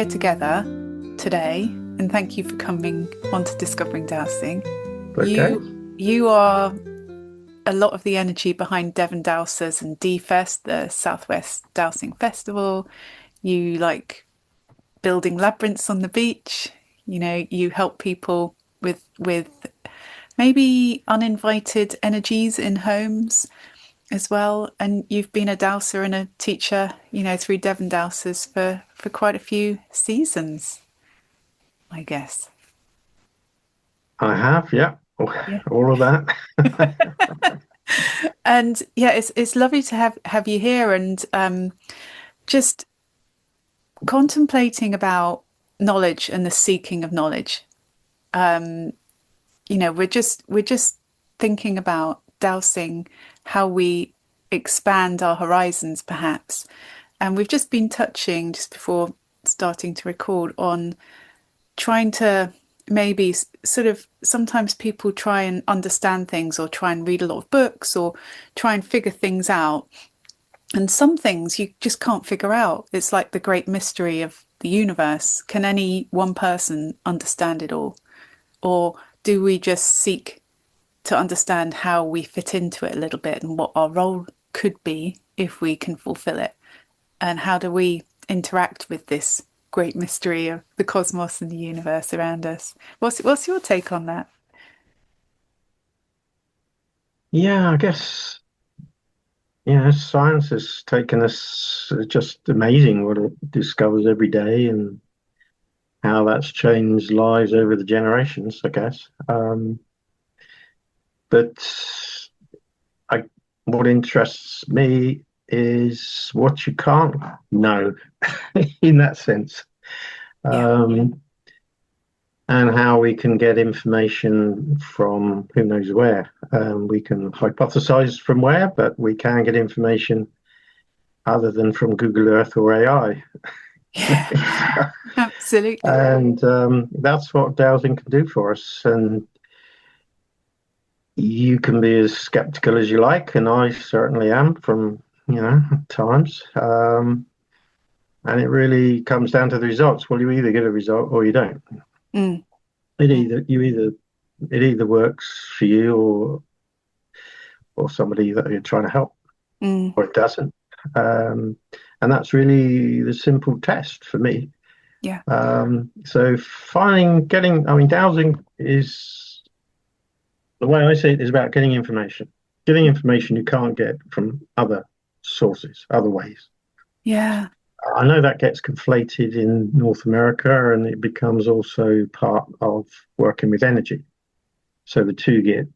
together today, and thank you for coming on to Discovering Dowsing. Okay. You are a lot of the energy behind Devon Dowsers and D-Fest, the Southwest Dowsing Festival. You like building labyrinths on the beach. You know, you help people with maybe uninvited energies in homes as well. And you've been a dowser and a teacher, you know, through Devon Dowsers for quite a few seasons, I guess. I have, yeah, Yeah. all of that. And yeah, it's lovely to have you here and just contemplating about knowledge and the seeking of knowledge. You know, we're just thinking about dowsing, how we expand our horizons perhaps. And we've just been touching just before starting to record on trying to maybe sort of sometimes people try and understand things or try and read a lot of books or try and figure things out. And some things you just can't figure out. It's like the great mystery of the universe. Can any one person understand it all? Or do we just seek to understand how we fit into it a little bit and what our role could be if we can fulfill it? And how do we interact with this great mystery of the cosmos and the universe around us? What's your take on that? Yeah, I guess, science has taken us just amazing what it discovers every day and how that's changed lives over the generations, I guess. But I, what interests me is what you can't know in that sense. Yeah. Um, and how we can get information from who knows where. We can hypothesize from where, but we can get information other than from Google Earth or AI. Yeah, absolutely. And that's what dowsing can do for us. And you can be as skeptical as you like, and I certainly am from, times. And it really comes down to the results. Well, you either get a result or you don't. Mm, It mm, either you either it either works for you or somebody that you're trying to help, mm. or it doesn't. Um, and that's really the simple test for me. Yeah. So dowsing is the way I see it is about getting information you can't get from other sources, other ways. Yeah. I know that gets conflated in North America and it becomes also part of working with energy. So the two get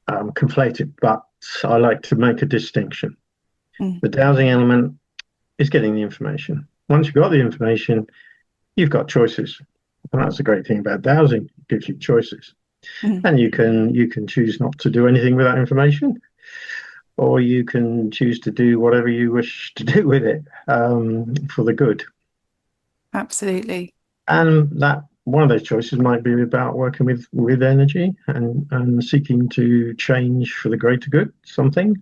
conflated, but I like to make a distinction. Mm, The dowsing element is getting the information. Once you've got the information, you've got choices. And that's the great thing about dowsing. It gives you choices. mm. And you can choose not to do anything with that information, or you can choose to do whatever you wish to do with it for the good. Absolutely. And that one of those choices might be about working with energy and seeking to change for the greater good something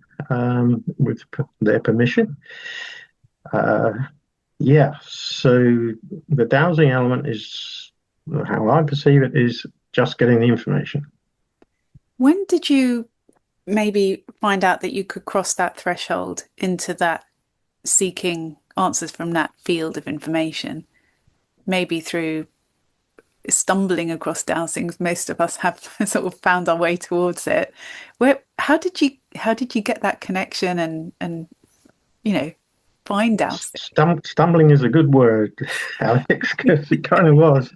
with their permission. Uh, yeah, so the dowsing element is how I perceive it is just getting the information. When did you maybe find out that you could cross that threshold into that seeking answers from that field of information? Maybe through stumbling across dowsings, most of us have sort of found our way towards it. How did you get that connection and you know find dowsing? Stumbling is a good word, Alex, because it kind of was.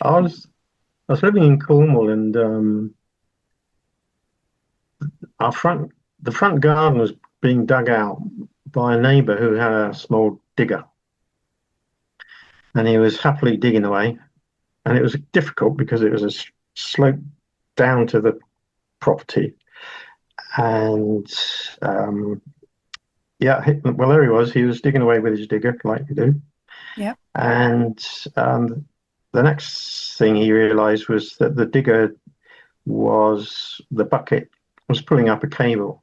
I was living in Cornwall, and our front the front garden was being dug out by a neighbour who had a small digger, and he was happily digging away. And it was difficult because it was a slope down to the property, and well, there he was. He was digging away with his digger, like you do. Yeah. And the next thing he realised was that the bucket was pulling up a cable.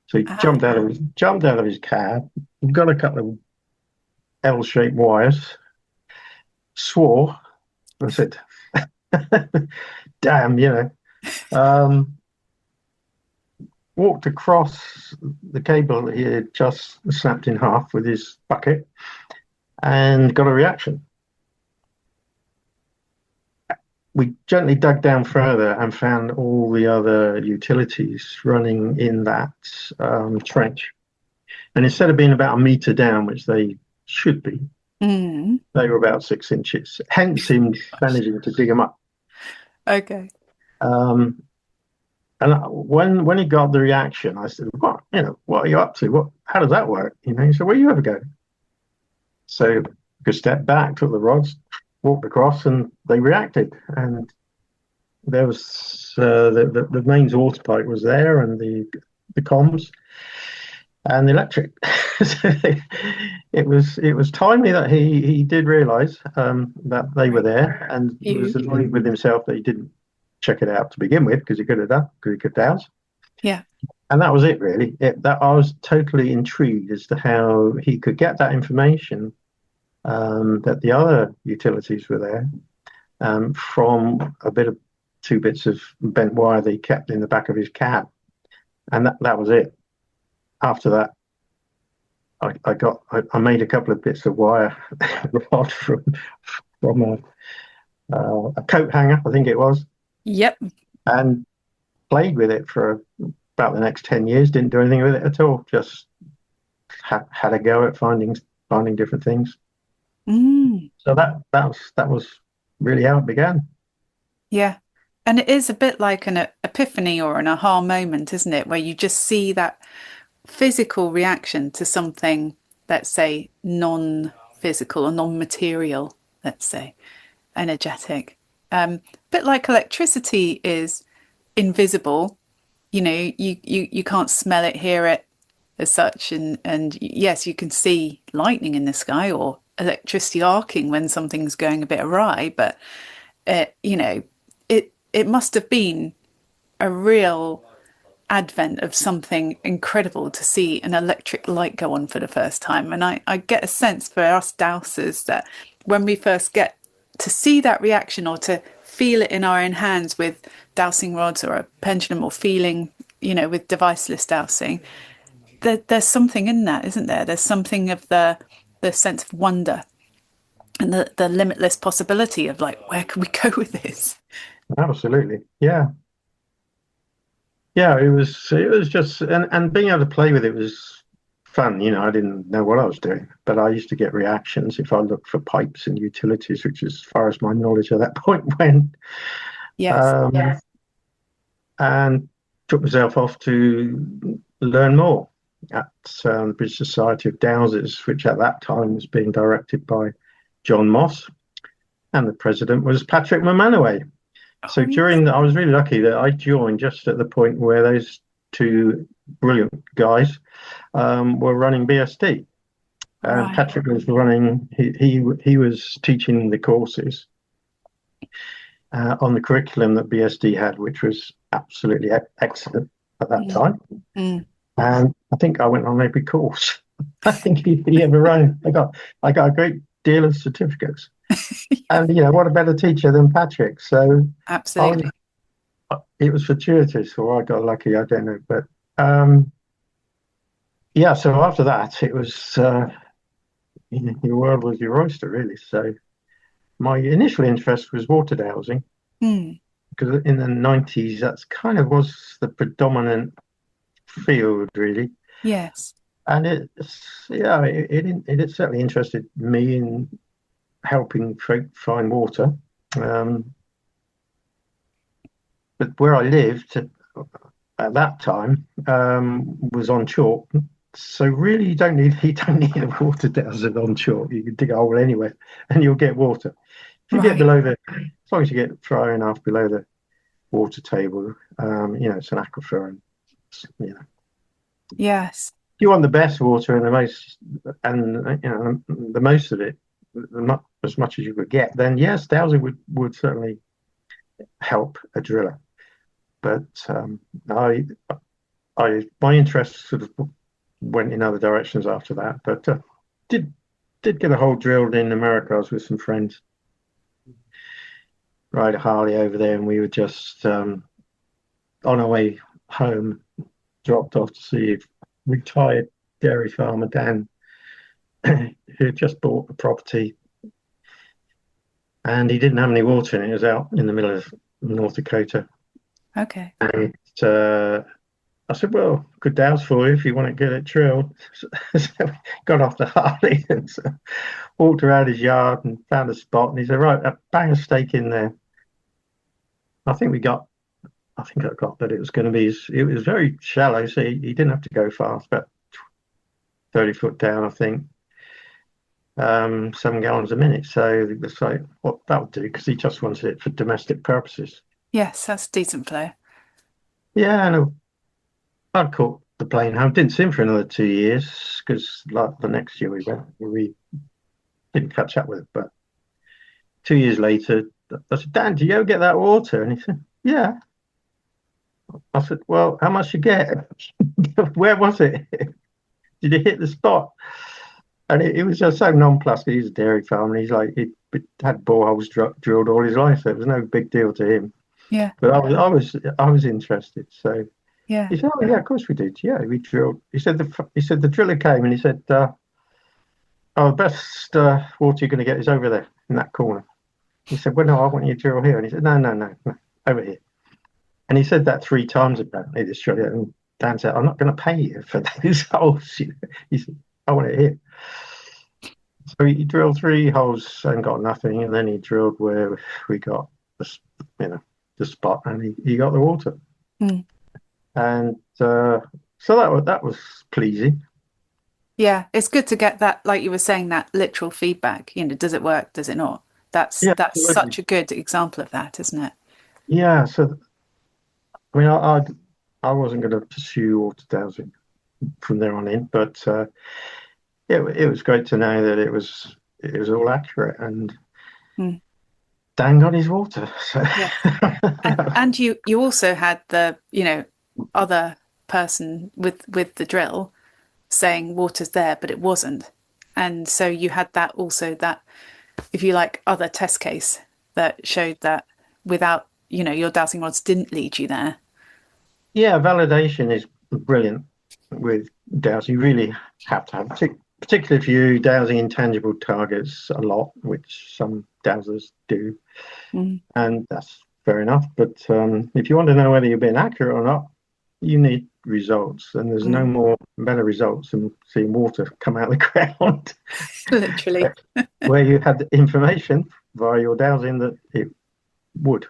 So he Ah. jumped out of his cab, got a couple of L-shaped wires, swore. I said, damn, Um, walked across the cable that he had just snapped in half with his bucket and got a reaction. We gently dug down further and found all the other utilities running in that trench. And instead of being about a metre down, which they should be, they were about 6 inches. Hence him managing to dig them up. Okay. And when he got the reaction, I said, what are you up to? How does that work? He said, well, you have a go. So I stepped back, took the rods, walked across, and they reacted. And there was the mains water pipe was there, and the comms and the electric. So it was timely that he did realise that they were there, and he was annoyed with himself that he didn't check it out to begin with, because he could have done, because he could dowse. Yeah. And that was it, really. That I was totally intrigued as to how he could get that information, that the other utilities were there, from two bits of bent wire that he kept in the back of his cab. And that was it. After that, I made a couple of bits of wire rod from a coat hanger, I think it was. Yep. And played with it for about the next 10 years. Didn't do anything with it at all. Just had a go at finding different things. So that was really how it began. Yeah. And it is a bit like an epiphany or an aha moment, isn't it? Where you just see that physical reaction to something, let's say, non-physical or non-material, let's say, energetic. Bit like electricity is invisible. You can't smell it, hear it as such, and yes, you can see lightning in the sky or electricity arcing when something's going a bit awry, but it must have been a real advent of something incredible to see an electric light go on for the first time. And I get a sense for us dowsers that when we first get to see that reaction or to feel it in our own hands with dowsing rods or a pendulum, or feeling, with deviceless dowsing, there's something in that, isn't there? There's something of the sense of wonder and the limitless possibility of, like, where can we go with this? Absolutely. Yeah. Yeah, it was just, and being able to play with it was fun. I didn't know what I was doing, but I used to get reactions if I looked for pipes and utilities, which is as far as my knowledge at that point went. Yes. Yes. And took myself off to learn more at the British Society of Dowsers, which at that time was being directed by John Moss, and the president was Patrick Mamanaway. So I was really lucky that I joined just at the point where those two brilliant guys were running BSD. Right. Patrick was running, he was teaching the courses on the curriculum that BSD had, which was absolutely excellent at that time. And I think I went on every course I think he ever ran. I got a great deal of certificates. And what a better teacher than Patrick. So Absolutely. it was fortuitous, or I got lucky, I don't know. But yeah, so after that, it was your world was your oyster, really. So my initial interest was water dowsing, because in the 90s, that's kind of was the predominant field, really. Yes. And it certainly interested me in helping folk find water. But where I lived at that time was on chalk. So really, you don't need a water dowser on chalk. You can dig a hole anywhere, and you'll get water. If you get below as long as you get far enough below the water table, it's an aquifer, and Yes. If you want the best water and the most of it, as much as you could get, then yes, dowsing would certainly help a driller. But my interest sort of went in other directions after that. But did get a hole drilled in America. I was with some friends, ride a Harley over there, and we were just on our way home, dropped off to see if retired dairy farmer Dan, who had just bought a property, and he didn't have any water, and it was out in the middle of North Dakota. Okay. And I said, well, could douse for you if you want to get it drilled. So we got off the Harley and walked around his yard and found a spot. And he said, right, bang a stake in there. I think I got that it was going to be, it was very shallow, so he didn't have to go fast, about 30 foot down, I think, 7 gallons a minute. So it's like, well, that would do, because he just wanted it for domestic purposes. Yes, that's decent flow. Yeah, and I caught the plane home. Didn't see him for another 2 years, because like the next year we didn't catch up with it. But 2 years later, I said, Dan, do you ever get that water? And he said, yeah. I said, well, how much you get? Where was it? Did it hit the spot? And it was just so nonplussed. He's a dairy farmer. And he's like, he had boreholes drilled all his life, so it was no big deal to him. Yeah. But I was interested. So Yeah. he said, "Oh yeah, of course we did. Yeah, we drilled." He said the driller came and he said, "Oh, the best water you're going to get is over there in that corner." He said, "Well, no, I want you to drill here." And he said, "No, no, no, no, over here." And he said that 3 times apparently, this driller. And Dan said, "I'm not going to pay you for those holes." He said, "I want it here." So he drilled 3 holes and got nothing, and then he drilled where we got the spot, and he got the water. Mm. And so that was pleasing. Yeah, it's good to get that, like you were saying, that literal feedback. Does it work? Does it not? Yeah, That's absolutely. such a good example of that, isn't it? Yeah. So I mean, I wasn't going to pursue water dowsing from there on in, but it was great to know that it was all accurate, and Mm. Dan got his water. So Yes. And you also had the, other person with the drill saying water's there, but it wasn't. And so you had that also, that, if you like, other test case that showed that without, your dowsing rods didn't lead you there. yeah, validation is brilliant with dowsing. You really have to have, particularly if you're dowsing intangible targets a lot, which some dowsers do. Mm. And that's fair enough. But if you want to know whether you're being accurate or not, you need results, and there's no Mm. more better results than seeing water come out of the ground Literally. where you had the information via your dowsing that it would.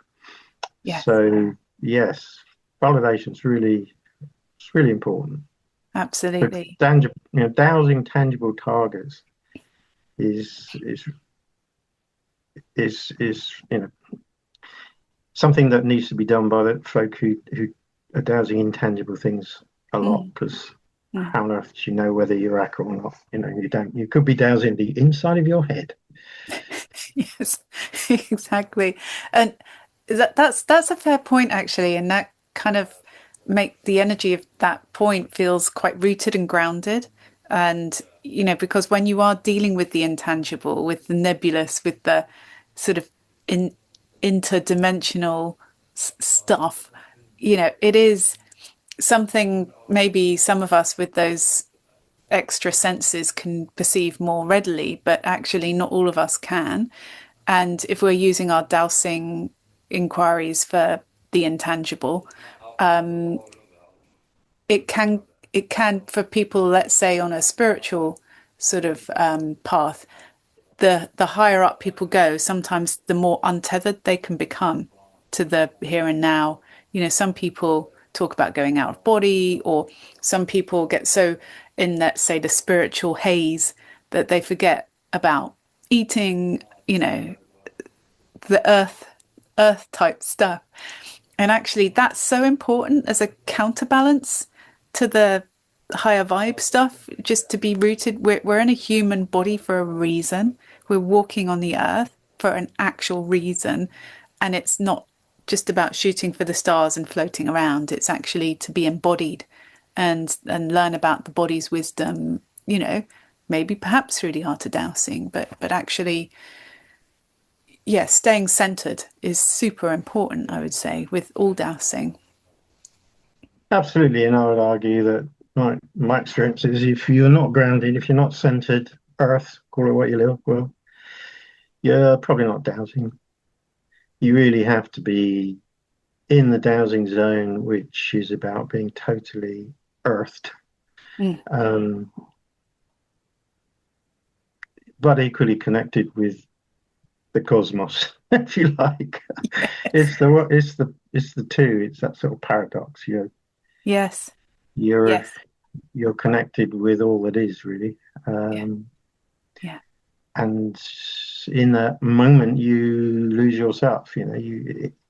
Yes, So yes, validation's really important. But absolutely. dowsing tangible targets is something that needs to be done by the folk who are dowsing intangible things a lot, Mm. because Mm. how on earth do you know whether you're accurate or not? You don't. You could be dowsing the inside of your head. Yes, exactly. And that's a fair point actually, and that kind of make the energy of that point feels quite rooted and grounded. And because when you are dealing with the intangible, with the nebulous, with the sort of in interdimensional stuff, it is something maybe some of us with those extra senses can perceive more readily, but actually not all of us can. And if we're using our dowsing inquiries for the intangible, it can for people, let's say on a spiritual sort of path, the higher up people go, sometimes the more untethered they can become to the here and now. Some people talk about going out of body, or some people get so in, let's say, the spiritual haze that they forget about eating, the earth type stuff. And actually, that's so important as a counterbalance to the higher vibe stuff, just to be rooted. We're in a human body for a reason. We're walking on the earth for an actual reason. And it's not just about shooting for the stars and floating around. It's actually to be embodied and learn about the body's wisdom, maybe perhaps through the art of dowsing, but actually yeah, staying centered is super important, I would say, with all dowsing. Absolutely, and I would argue that my experience is if you're not grounded, if you're not centered, earth, call it what you will, you're probably not dowsing. You really have to be in the dowsing zone, which is about being totally earthed, Mm. um, but equally connected with the cosmos, if you like. It's the two. It's that sort of paradox. Yes. You're Yes. you're connected with all that is really, Yeah. um, Yeah. and in that moment you lose yourself.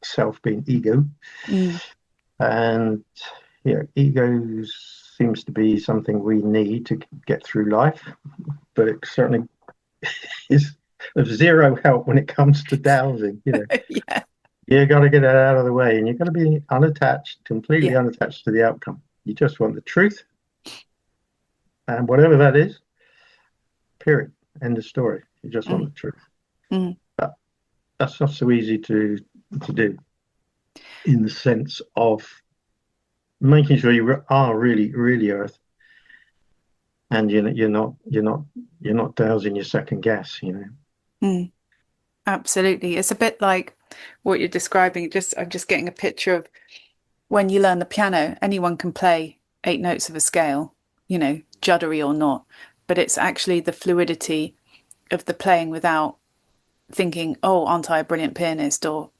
Self being ego, Mm. and ego seems to be something we need to get through life, but it certainly is of zero help when it comes to dowsing. Yeah. You got to get it out of the way, and you've got to be unattached, completely Yeah. unattached to the outcome. You just want the truth, and whatever that is, period. End of story. You just want Mm. the truth. Mm. But that's not so easy to do in the sense of making sure you are really, really earth, and you're not dousing your second guess. Mm. Absolutely. It's a bit like what you're describing. Just I'm just getting a picture of when you learn the piano, anyone can play 8 notes of a scale, juddery or not, but it's actually the fluidity of the playing without thinking, oh, aren't I a brilliant pianist? Or,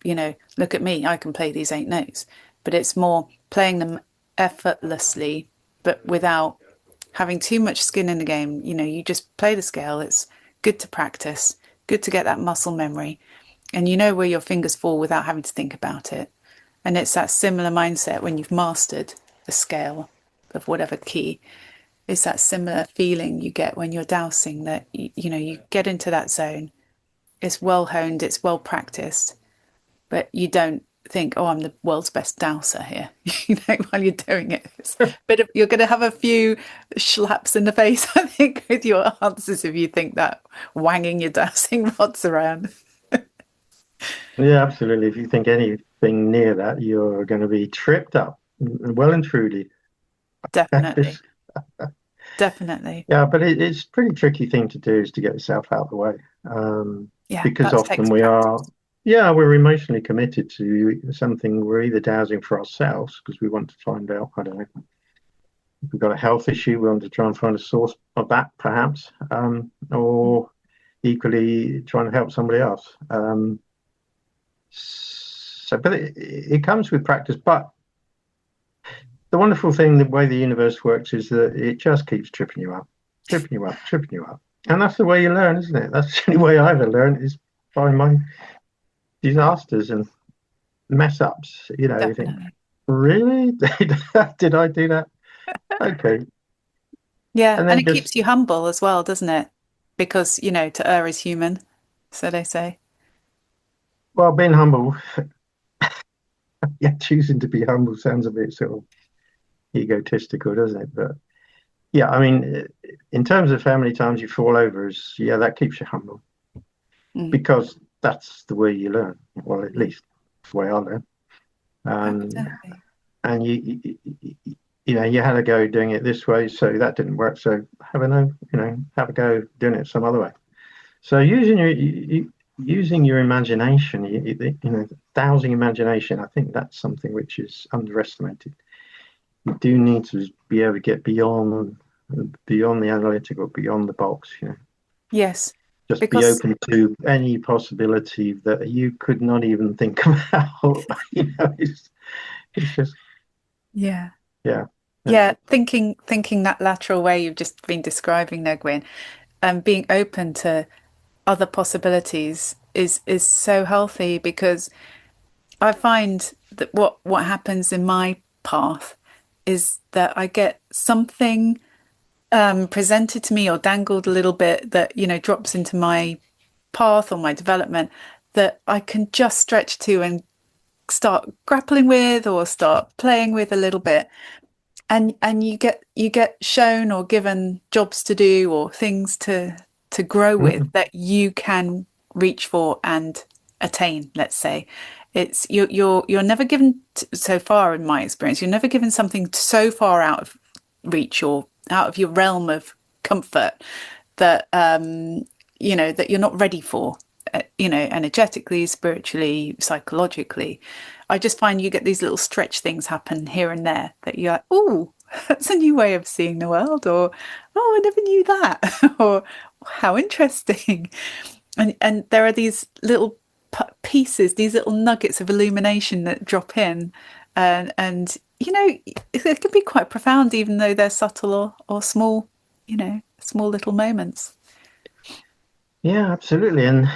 look at me, I can play these 8 notes. But it's more playing them effortlessly, but without having too much skin in the game. You just play the scale. It's good to practice, good to get that muscle memory. And you know where your fingers fall without having to think about it. And it's that similar mindset when you've mastered the scale of whatever key. It's that similar feeling you get when you're dowsing that you get into that zone. It's well honed, it's well practiced, but you don't think, "Oh, I'm the world's best dowser here." While you're doing it, but you're going to have a few slaps in the face, I think, with your answers if you think that wanging your dowsing rods around. Yeah, absolutely. If you think anything near that, you're going to be tripped up, well and truly. Definitely, definitely. Yeah, but it's a pretty tricky thing to do is to get yourself out of the way. Yeah, Because that often takes practice. we're emotionally committed to something. We're either dowsing for ourselves because we want to find out, I don't know, if we've got a health issue, we want to try and find a source of that, perhaps, or equally trying to help somebody else. But it comes with practice. But the wonderful thing, the way the universe works, is that it just keeps tripping you up, tripping you up, tripping you up. And that's the way you learn, isn't it? That's the only way I've ever learned is by my disasters and mess ups. You think, Definitely. really? Did I do that? Okay. Yeah, And and then it just, keeps you humble as well, doesn't it? Because, to err is human, so they say. well, being humble, yeah, choosing to be humble sounds a bit sort of egotistical, doesn't it? But yeah, I mean, in terms of how many times you fall over, yeah, that keeps you humble Mm, because that's the way you learn. Well, at mm, least the way I learn. Um, absolutely. and you had a go doing it this way, so that didn't work. So have a go doing it some other way. So using your imagination, dowsing imagination, I think that's something which is underestimated. You do need to be able to get beyond the analytical, beyond the box. Yes, Just be because open to any possibility that you could not even think about. It's just yeah. yeah. Yeah, thinking that lateral way you've just been describing there, Gwyn, and being open to other possibilities is so healthy because I find that what happens in my path is that I get something presented to me or dangled a little bit that drops into my path or my development that I can just stretch to and start grappling with or start playing with a little bit. And you get shown or given jobs to do or things to grow with Mhm. that you can reach for and attain, let's say. It's you're never given so far, in my experience, you're never given something so far out of reach or out of your realm of comfort that that you're not ready for, energetically, spiritually, psychologically. I just find you get these little stretch things happen here and there that you're like, oh, that's a new way of seeing the world, or oh, I never knew that, or how interesting. And there are these little pieces, these little nuggets of illumination that drop in, and it can be quite profound, even though they're subtle or small, small little moments. Yeah, absolutely. And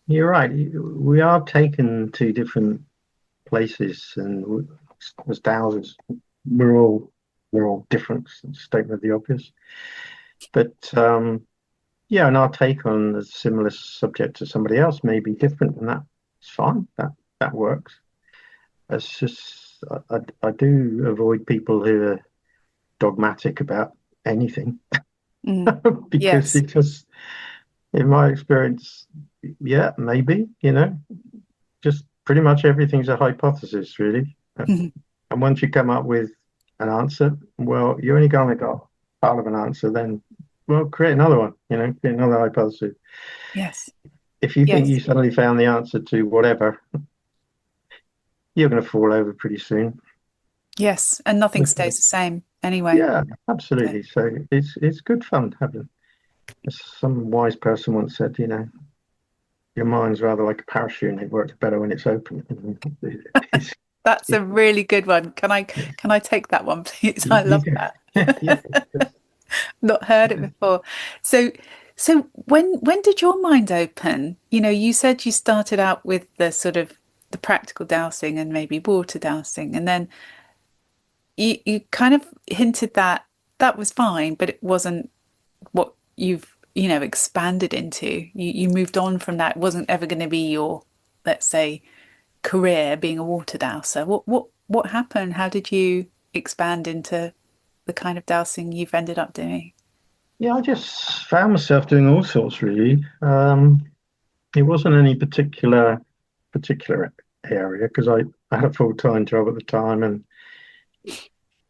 you're right. We are taken to different places, and as Dowsers, we're all we're all different. Statement of the obvious. But yeah, and our take on a similar subject to somebody else may be different, and that's fine. That works. It's just I do avoid people who are dogmatic about anything Mm. because Yes. it just, in my experience, yeah, maybe, just pretty much everything's a hypothesis, really. And once you come up with an answer, well, you only going to got part of an answer, then, well, create another one, create another hypothesis. Yes. If you think Yes. you suddenly found the answer to whatever, you're going to fall over pretty soon. Yes. And nothing stays the same anyway. Yeah, So, absolutely. So it's good fun having. As some wise person once said, your mind's rather like a parachute and it works better when it's open. It's, that's a it, really good one. Can I take that one, please? I you love can, that. yeah, Not heard it before. So so when did your mind open? You said you started out with the sort of the practical dowsing and maybe water dowsing, and then you kind of hinted that that was fine, but it wasn't what you've expanded into. You moved on from that. It wasn't ever going to be your, let's say, career being a water dowser. What happened? How did you expand into the kind of dowsing you've ended up doing? yeah. I just found myself doing all sorts really. It wasn't any particular area because I had a full-time job at the time, and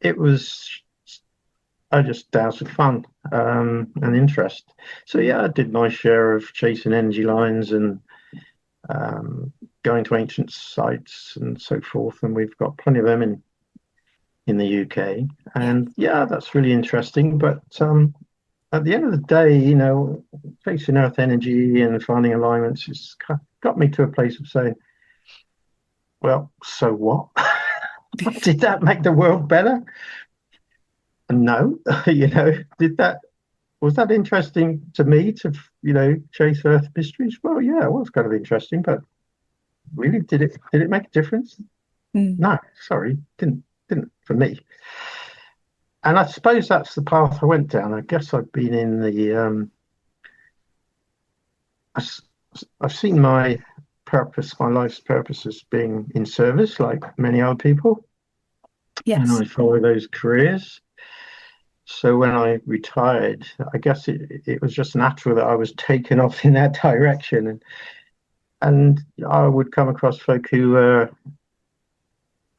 it was I just doused for fun and interest. So yeah, I did my share of chasing energy lines and um, going to ancient sites and so forth, and we've got plenty of them in the UK. Yeah. And yeah, that's really interesting. But at the end of the day, chasing Earth energy and finding alignments has got me to a place of saying, well, so what? Did that make the world better? No, did that was that interesting to me to chase Earth mysteries? Well, yeah, it was kind of interesting, but really, did it make a difference? Mm. No, sorry, didn't for me. And I suppose that's the path I went down. I guess I've been in the I, have seen my life's purpose as being in service, like many other people, and Yes. I follow those careers. So when I retired, I guess it was just natural that I was taken off in that direction, and I would come across folk who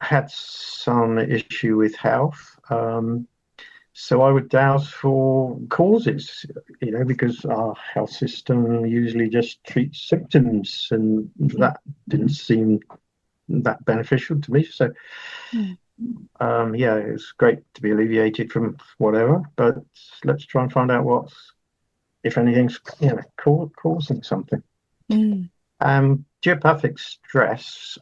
had some issue with health. So I would douse for causes, because our health system usually just treats symptoms, and that didn't seem that beneficial to me. So, Mm. yeah, it was great to be alleviated from whatever, but let's try and find out what's, if anything's, causing something. Mm. Geopathic stress,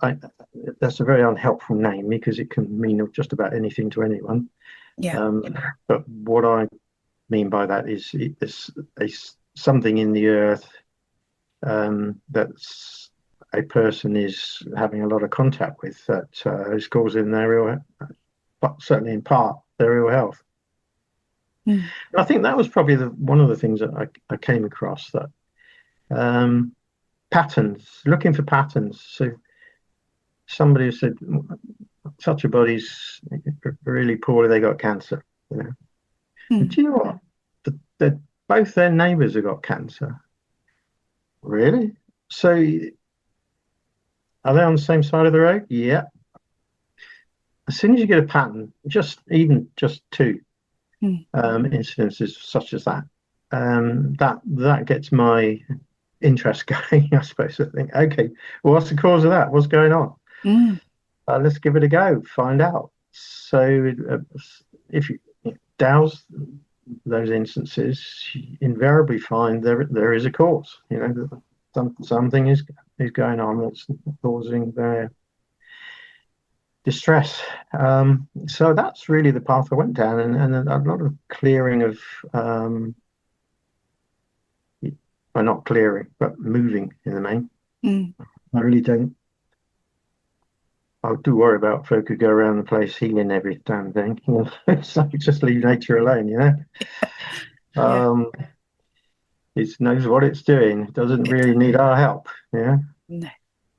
that's a very unhelpful name because it can mean just about anything to anyone. Yeah. Um, but what I mean by that is it's something in the earth that's a person is having a lot of contact with that is causing their but certainly in part, their ill health. Mm. And I think that was probably one of the things that I came across, that patterns, looking for patterns. So somebody said, such a body's really poorly, they got cancer. And Mm. do you know what? Both their neighbours have got cancer. Really? So Are they on the same side of the road? Yeah. As soon as you get a pattern, just two Mm. incidences such as that, that gets my interest going. I suppose I think, okay, well, what's the cause of that? What's going on? Mm. Let's give it a go, find out. So, if you douse those instances, you invariably find there is a cause. Something is going on that's causing their distress. So that's really the path I went down, and a lot of clearing of, well, not clearing, but moving in the main. Mm. I really don't. I do worry about folk who go around the place healing every damn thing. It's like just leave nature alone. Yeah. Um, it knows what it's doing. It doesn't It really need our help. no.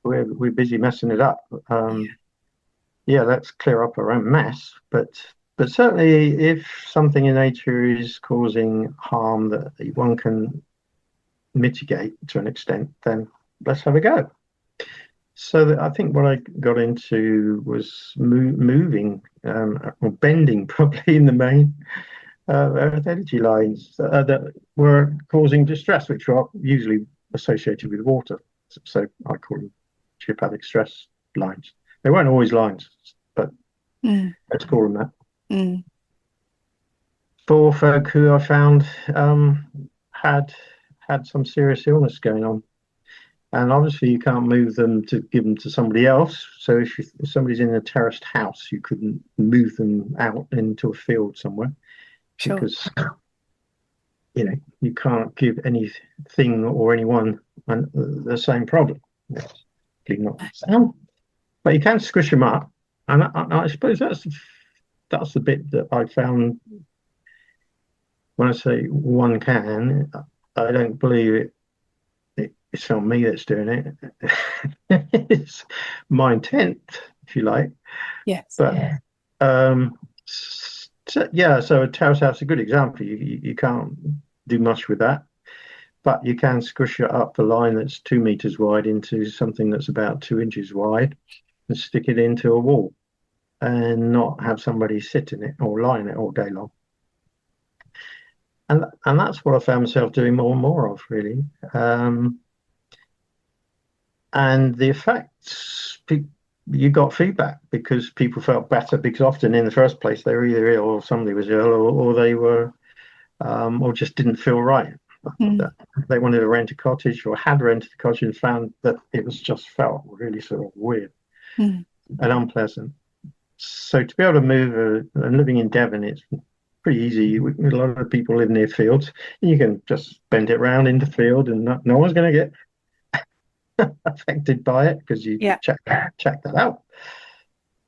We're busy messing it up. Yeah. Yeah, let's clear up our own mess. But certainly, if something in nature is causing harm that one can mitigate to an extent, then let's have a go. So I think what I got into was moving, or bending, probably in the main, earth energy lines that were causing distress, which are usually associated with water. So I call them geopathic stress lines. They weren't always lines, but Mm. let's call them that. Mm. Four folk who I found had some serious illness going on. And obviously, you can't move them to give them to somebody else. So if somebody's in a terraced house, you couldn't move them out into a field somewhere Sure. because you can't give anything or anyone the same problem. It's not sound, but you can squish them up. And I suppose that's the bit that I found when I say one can. I don't believe it's not me that's doing it. It's my intent, if you like. Yes. But so a terrace house is a good example. You can't do much with that, but you can squish it up the line that's 2 meters wide into something that's about 2 inches wide and stick it into a wall and not have somebody sit in it or lie in it all day long. And that's what I found myself doing more and more of, really. And the effects, you got feedback because people felt better because often in the first place they were either ill or somebody was ill or they were or just didn't feel right. Mm. They wanted to rent a cottage or had rented a cottage and found that it was just felt really sort of weird Mm. and unpleasant. So to be able to move and living in Devon, it's pretty easy. A lot of people live near fields. You can just bend it around in the field and no one's going to get affected by it because you Yeah. check that out.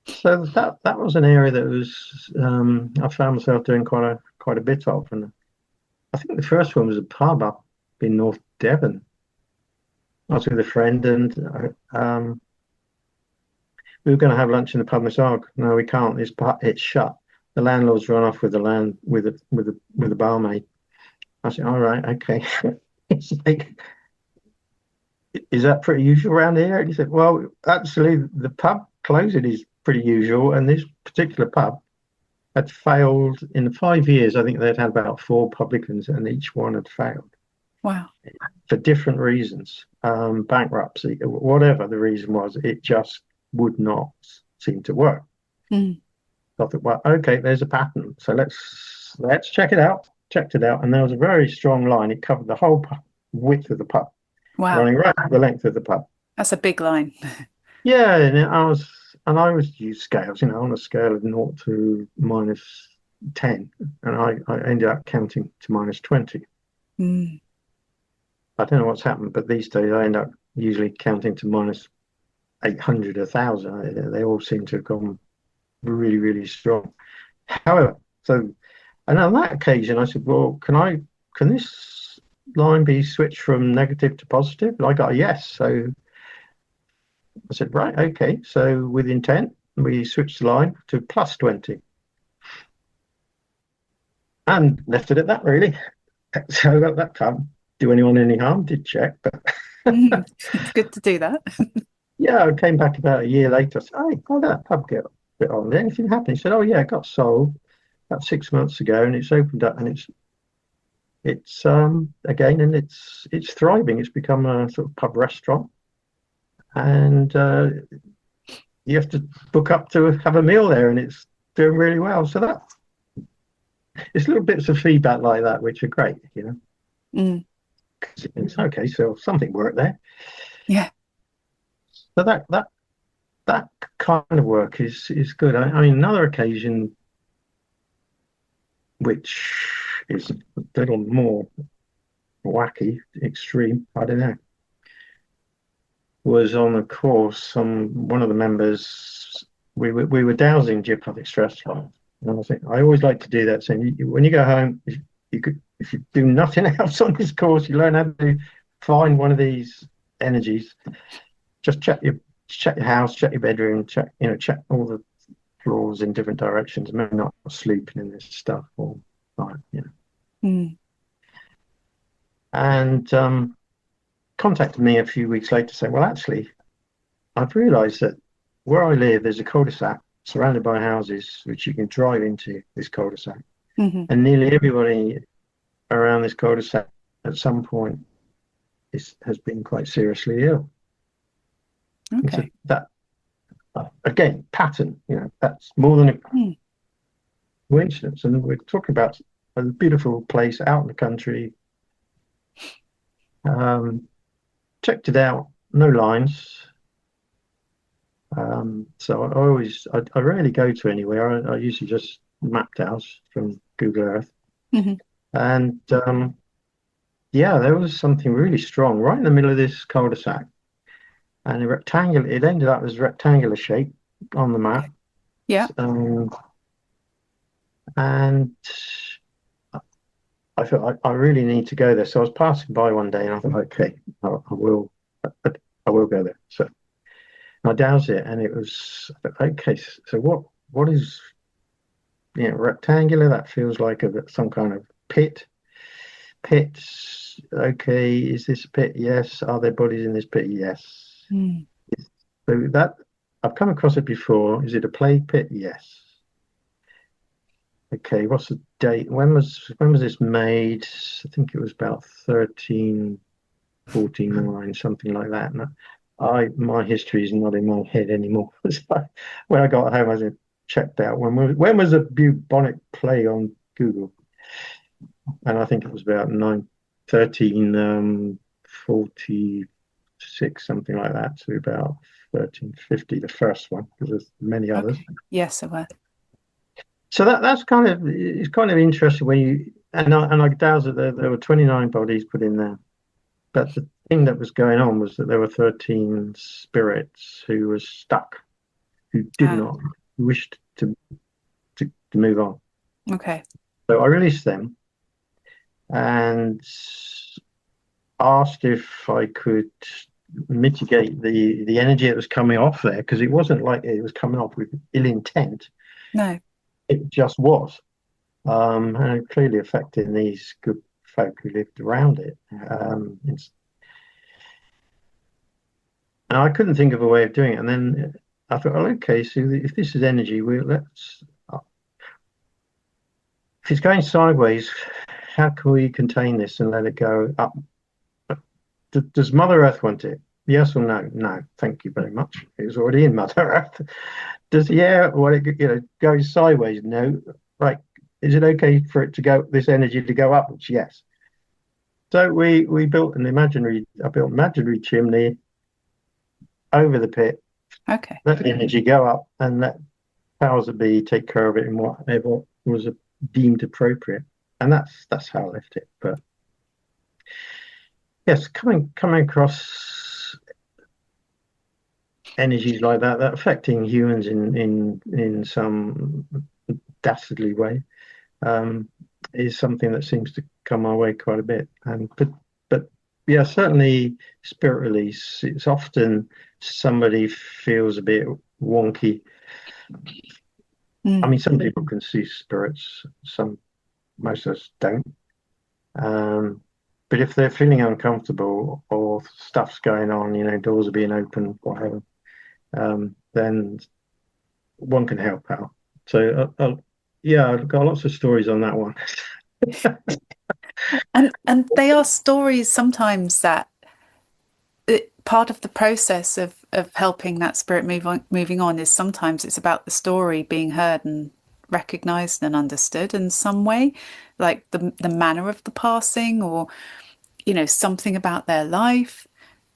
So that was an area that was I found myself doing quite a bit of, and I think the first one was a pub up in North Devon. I was with a friend, and we were going to have lunch in the pub. And I said, "Oh, no, we can't. It's shut. The landlord's run off with the land with the barmaid." I said, "All right, okay." It's like, is that pretty usual around here? And he said, well, actually, the pub closing is pretty usual. And this particular pub had failed in 5 years. I think they'd had about four publicans and each one had failed Wow. for different reasons, bankruptcy, whatever the reason was, it just would not seem to work. Mm. So I thought, well, okay, there's a pattern. So let's check it out. Checked it out. And there was a very strong line. It covered the whole width of the pub, Wow. running right the length of the pub. That's a big line. Yeah, and I was use scales, on a scale of 0 to -10, and I ended up counting to -20. Mm. I don't know what's happened, but these days I end up usually counting to -800, 1,000. They all seem to have gone really, really strong. However, and on that occasion I said, well, can this line be switched from negative to positive? And I got a yes. So I said, right, okay. So with intent, we switched the line to +20 and left it at that, really. So that can't do anyone any harm. Did check, but Mm. It's good to do that. Yeah, I came back about a year later. I said, "Hey, how did that pub get a bit on? Did anything happen?" He said, "Oh yeah, it got sold about 6 months ago, and it's opened up, and it's again, and it's thriving. It's become a sort of pub restaurant, and you have to book up to have a meal there, and it's doing really well. So that it's little bits of feedback like that which are great, you know. Mm. 'Cause it's okay, so something worked there. Yeah. So that kind of work is good. I mean, another occasion which is a little more wacky, extreme, I don't know, was on a course. One of the members, we were dowsing geopathic stress lines, and I think I always like to do that. Saying when you go home, if you do nothing else on this course, you learn how to find one of these energies. Just check your house, check your bedroom, check all the floors in different directions. Maybe not sleeping in this stuff or like, you know. Mm. And contacted me a few weeks later saying, well, actually, I've realised that where I live, there's a cul-de-sac surrounded by houses which you can drive into this cul-de-sac. Hmm. And nearly everybody around this cul-de-sac at some point has been quite seriously ill. And so Okay. that, again, pattern, you know, that's more than a Mm. coincidence. And we're talking about a beautiful place out in the country. Um, checked it out, no lines. So I rarely go to anywhere. I usually just map house from Google Earth. Hmm. And yeah, there was something really strong right in the middle of this cul-de-sac, and it ended up as a rectangular shape on the map. Okay. Yeah. Um, and I thought I really need to go there. So I was passing by one day, and I thought, okay, I will go there. So I dowsed it, and it was okay. So what is, you know, rectangular? That feels like some kind of pit. Pits. Okay, is this a pit? Yes. Are there bodies in this pit? Yes. Mm. So that I've come across it before. Is it a plague pit? Yes. Okay, what's the date? When was this made? I think it was about 1349, something like that. And my history is not in my head anymore. So when I got home, I checked out when was the bubonic plague on Google, and I think it was about 1346, something like that, to about 1350, the first one, because there's many others. Okay. Yes, I will. So that's kind of it's kind of interesting when you and I doubt that there were 29 bodies put in there, but the thing that was going on was that there were 13 spirits who were stuck, who did Ah, not wish to move on. okay. So I released them and asked if I could mitigate the energy that was coming off there, because it wasn't like it was coming off with ill intent. No. It just was. And clearly affecting these good folk who lived around it. And I couldn't think of a way of doing it. And then I thought, well, okay, so if this is energy, if it's going sideways, how can we contain this and let it go up? Does Mother Earth want it? Yes or no? No, thank you very much. It was already in Mother Earth. Does the air want it, go sideways? No. Right. Is it okay for it to go, this energy to go upwards? Yes. So we built I built an imaginary chimney over the pit, Okay. let the energy go up, and let powers that be take care of it in whatever was deemed appropriate. And that's how I left it. But yes, coming across energies like that affecting humans in some dastardly way, is something that seems to come my way quite a bit. And but yeah, certainly spirit release. It's often somebody feels a bit wonky. I Mm. mean, some people can see spirits. Most of us don't. Um, but if they're feeling uncomfortable or stuff's going on, doors are being opened, whatever, then one can help out. So, yeah, I've got lots of stories on that one. And they are stories sometimes that part of the process of helping that spirit moving on is sometimes it's about the story being heard and recognized and understood in some way, like the manner of the passing, or something about their life.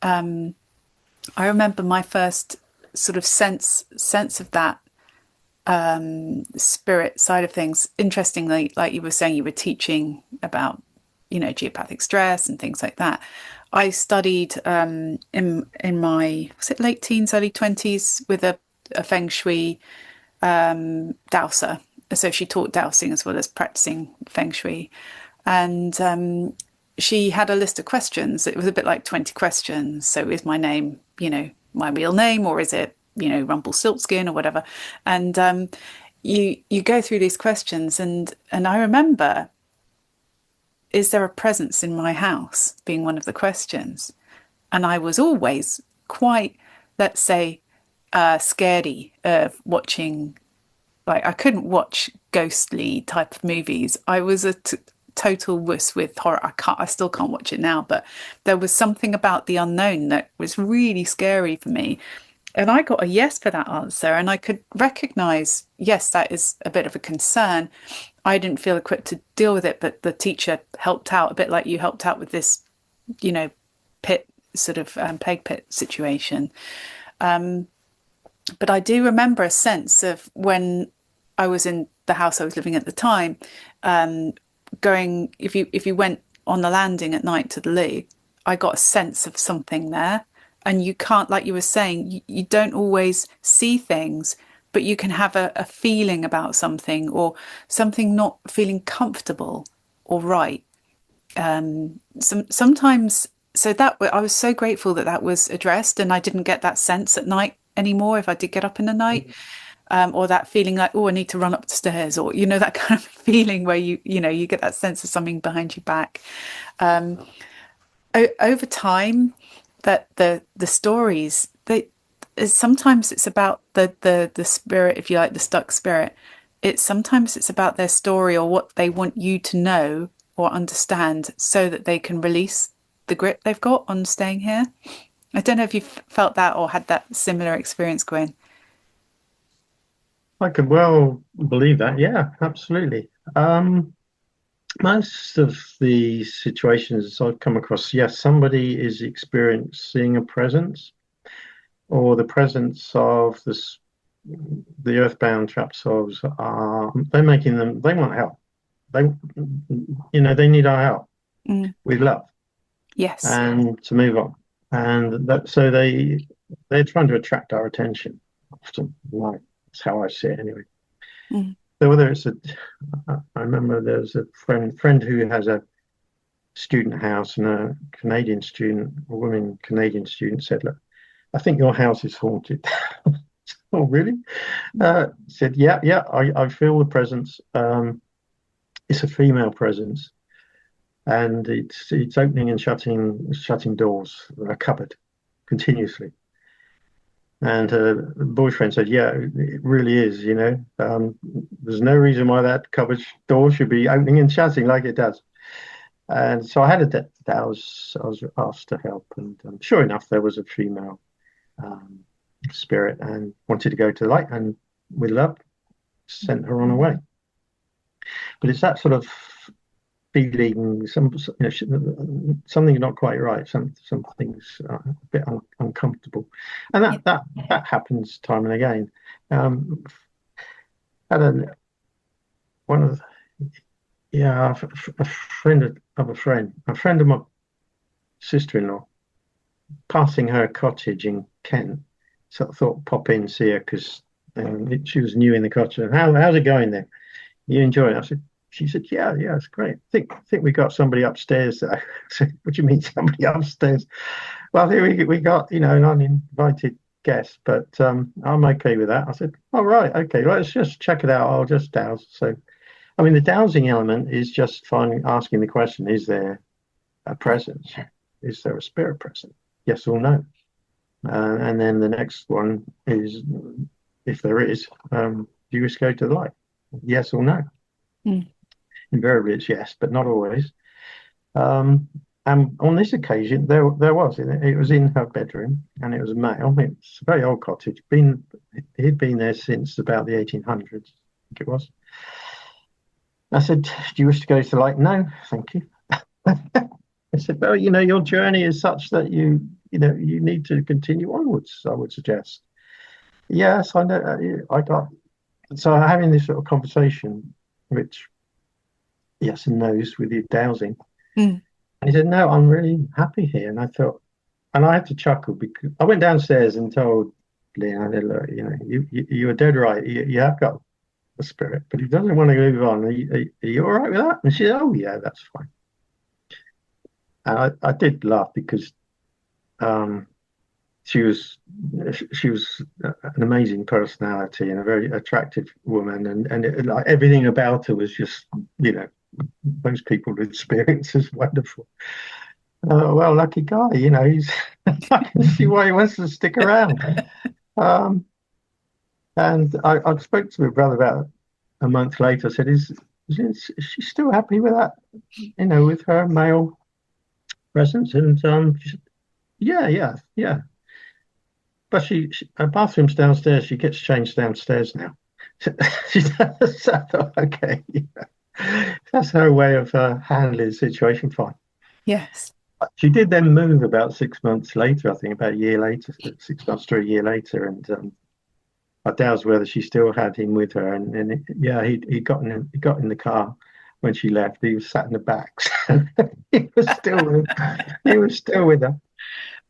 I remember my first sort of sense of that spirit side of things. Interestingly, like you were saying, you were teaching about geopathic stress and things like that. I studied in my, was it late teens, early 20s, with a feng shui dowser. So she taught dowsing as well as practicing feng shui, and she had a list of questions. It was a bit like 20 questions. So is my name, my real name, or is it, Rumpelstiltskin or whatever? And you go through these questions, and I remember, is there a presence in my house, being one of the questions. And I was always quite, let's say, scaredy of watching, like I couldn't watch ghostly type of movies. I was a total wuss with horror. I still can't watch it now, but there was something about the unknown that was really scary for me. And I got a yes for that answer, and I could recognize, yes, that is a bit of a concern. I didn't feel equipped to deal with it, but the teacher helped out a bit, like you helped out with this, pit sort of plague pit situation. But I do remember a sense of when I was in the house I was living at the time, going, if you went on the landing at night to the loo, I got a sense of something there. And you can't, like you were saying, you don't always see things, but you can have a feeling about something, or something not feeling comfortable or right. Sometimes, so that I was so grateful that that was addressed, and I didn't get that sense at night anymore if I did get up in the night. Or that feeling like, oh, I need to run up the stairs, or that kind of feeling where you get that sense of something behind your back. Over time, that the stories, they sometimes it's about the spirit, if you like, the stuck spirit. It's about their story, or what they want you to know or understand, so that they can release the grip they've got on staying here. I don't know if you've felt that or had that similar experience, Gwyn. I could well believe that. Yeah, absolutely. Most of the situations I've come across, yes, somebody is experiencing a presence, or the presence of the earthbound trap souls are, they're making them, they want help. They, they need our help Mm, with love yes. and to move on. And that, so they're trying to attract our attention often. Like, that's how I see it anyway. Mm, So whether it's I remember there's a friend who has a student house, and a Canadian student, a woman Canadian student said, "Look, I think your house is haunted." Oh, really? Said, "Yeah, yeah, I feel the presence. It's a female presence, and it's opening and shutting doors, a cupboard, continuously." And her boyfriend said, "Yeah, it really is. There's no reason why that cupboard door should be opening and shutting like it does." And so I had I was asked to help, and sure enough, there was a female um, spirit, and wanted to go to the light, and with love sent her on her way. But it's that sort of feeling, something not quite right, something's a bit uncomfortable, and yeah. that happens time and again. Um, had a one of the, yeah, a friend of a friend of my sister-in-law, passing her cottage in Kent. So I thought pop in, see her, because she was new in the cottage. And how's it going there? You enjoy it? I said. She said, "Yeah, yeah, it's great. I think we got somebody upstairs though." I said, "What do you mean somebody upstairs?" "Well, here we got an uninvited guest, but I'm okay with that." I said, "All right, okay, let's just check it out. I'll just douse." So, I mean, the dowsing element is just asking the question: Is there a presence? Is there a spirit present? Yes or no? And then the next one is, if there is, do you wish to go to the light? Yes or no? Mm. Invariably, it's yes, but not always. Um, and on this occasion, there was it was in her bedroom, and it was a male. It's a very old cottage. He'd been there since about the 1800s, I think it was. I said, "Do you wish to go to the light?" No, thank you. I said, "Well, your journey is such that you need to continue onwards, I would suggest." Yes, I know. I got so having this sort of conversation, which yes and no's with your dowsing. Mm. And he said, "No, I'm really happy here." And I thought, and I had to chuckle because I went downstairs and told Leon, I said, "Look, you were dead right. You have got the spirit, but he doesn't want to move on. Are you all right with that?" And she said, "Oh yeah, that's fine." And I did laugh because um, she was she was an amazing personality and a very attractive woman, and like everything about her was just you know most people with experience is wonderful. Well, lucky guy, he's I can see why he wants to stick around. Um, and I spoke to my brother about a month later. I said, is she still happy with that? With her male presence? And she said, yeah, yeah, yeah. But her bathroom's downstairs. She gets changed downstairs now. She does. I thought, okay, yeah. That's her way of handling the situation. Fine. Yes. She did then move about 6 months later. I think about a year later, 6 months to a year later, and I doubt whether she still had him with her. And yeah, he got in the car when she left. He was sat in the back. So he was still with her.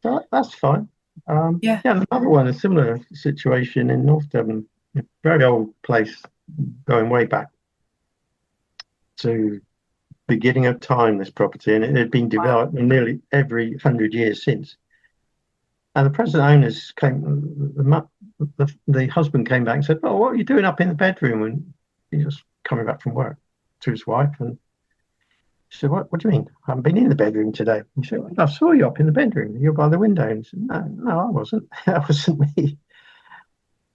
So that's fine. Yeah. Yeah, another one, a similar situation in North Devon, a very old place going way back to beginning of time, this property, and it had been Wow. developed nearly every 100 years since. And the present owners came, the husband came back and said, "Well, what are you doing up in the bedroom?" And he was coming back from work to his wife. And she said, What do you mean? I haven't been in the bedroom today." He said, "Well, I saw you up in the bedroom. You're by the window." And he said, "No, no, I wasn't. That wasn't me."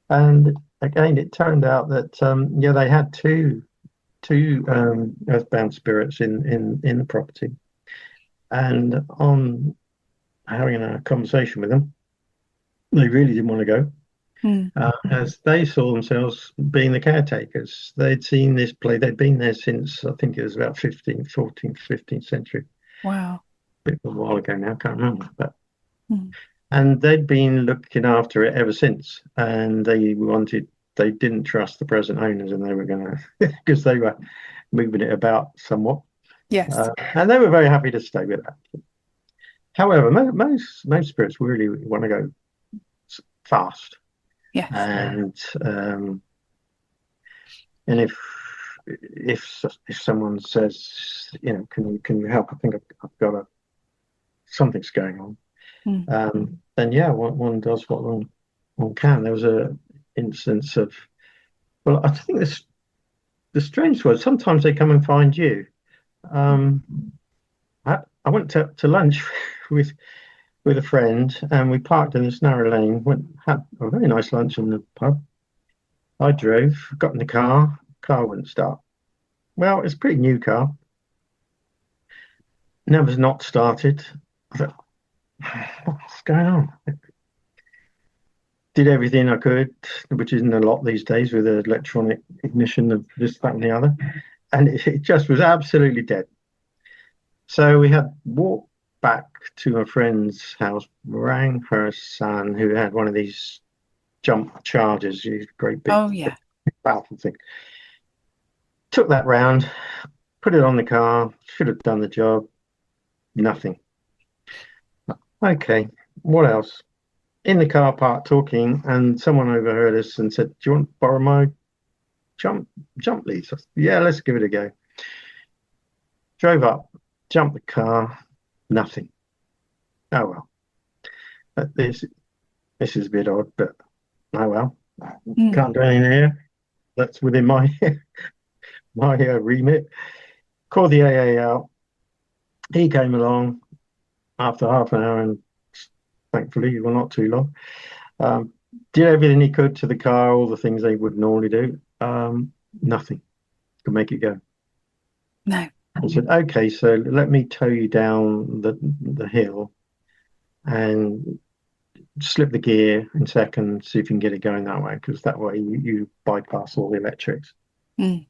And again, it turned out that, yeah, they had two earthbound spirits in the property. And on having a conversation with them, they really didn't want to go. Mm. As they saw themselves being the caretakers. They'd seen this play, they'd been there since I think it was about 15th, 14th, 15th century, Wow. a bit of a while ago now, I can't remember. Mm. And they'd been looking after it ever since. And they didn't trust the present owners, and they were going to, because they were moving it about somewhat. Yes. And they were very happy to stay with that. However, most spirits really want to go fast. Yes. And And if someone says, can you help? I think I've got something's going on. Mm. Then yeah, one does what one can. There was a instance of, well, I think the strange was sometimes they come and find you. Um, I went to lunch with a friend, and we parked in this narrow lane. Had a very nice lunch in the pub. I drove, got in the car wouldn't start. Well, it's a pretty new car. Never's not started. I thought, what's going on? Did everything I could, which isn't a lot these days with an electronic ignition of this, that, and the other. And it just was absolutely dead. So we had walked back to a friend's house, rang her son, who had one of these jump chargers, these great big, Oh, yeah. powerful thing. Took that round, put it on the car, should have done the job. Nothing. Okay, what else? In the car park talking, and someone overheard us and said, "Do you want to borrow my jump leads?" I said, "Yeah, let's give it a go." Drove up, jumped the car, nothing. Oh well. This is a bit odd, but oh well. Mm. Can't do anything here. That's within my remit. Called the AA out. He came along after half an hour and thankfully, well, not too long. Um, did everything he could to the car, all the things they would normally do. Nothing could make it go. No. I said, okay, so let me tow you down the hill and slip the gear in second, see if you can get it going that way, because that way you bypass all the electrics. Mm.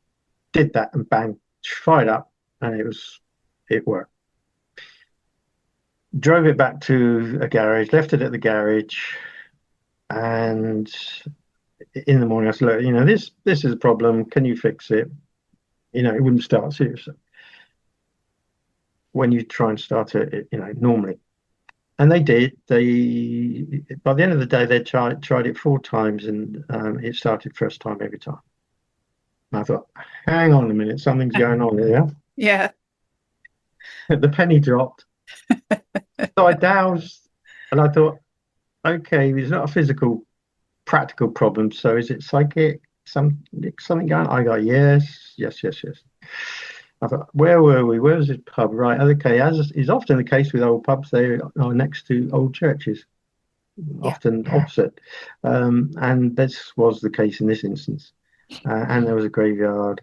Did that and bang, fired up, and it worked. Drove it back to a garage, left it at the garage, and in the morning I said, look, this is a problem. Can you fix it? It wouldn't start seriously when you try and start it, normally. And they did. They by the end of the day, they tried it 4 times, and it started first time every time. And I thought, hang on a minute, something's going on here. Yeah. The penny dropped. So I doused, and I thought, okay, it's not a physical, practical problem. So is it psychic? Something going on? I got yes, yes, yes, yes. I thought, where were we? Where was this pub? Right, okay. As is often the case with old pubs, they are next to old churches, Yeah. often opposite. And this was the case in this instance. And there was a graveyard,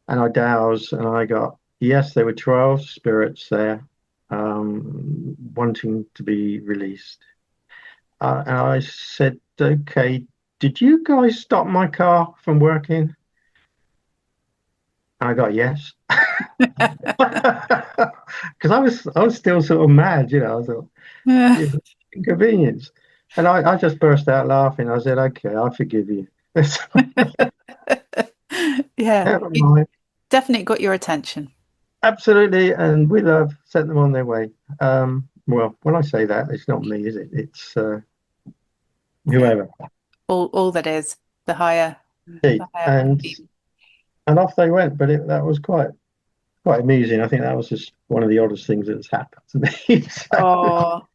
and I dowsed, and I got yes, there were 12 spirits there, wanting to be released. And I said, okay, did you guys stop my car from working? And I got yes. Because I was still sort of mad, I thought, Yeah. yeah, inconvenience. And I just burst out laughing. I said, okay, I forgive you. Yeah. Never You mind. definitely got your attention. Absolutely, and with love, sent them on their way. Well, when I say that, it's not me, is it? It's Yeah. whoever. All that is the Indeed. higher And being. off they went. But that was quite amusing. I think that was just one of the oddest things that's happened to me. So Oh, it's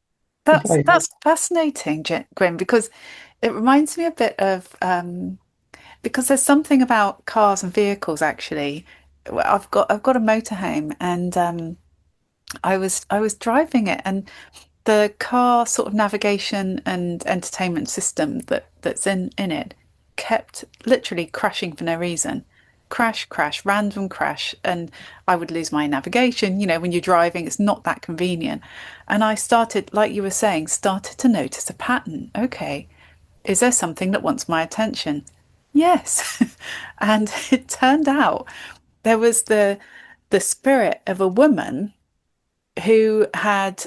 that's like, that's fascinating, Gwyn, because it reminds me a bit of because there's something about cars and vehicles actually. Well, I've got a motorhome, and I was driving it, and the car sort of navigation and entertainment system that's in it kept literally crashing for no reason. Crash, crash, random crash, and I would lose my navigation. When you're driving, it's not that convenient. And I started, like you were saying, started to notice a pattern. Okay, is there something that wants my attention? Yes. And it turned out there was the spirit of a woman who had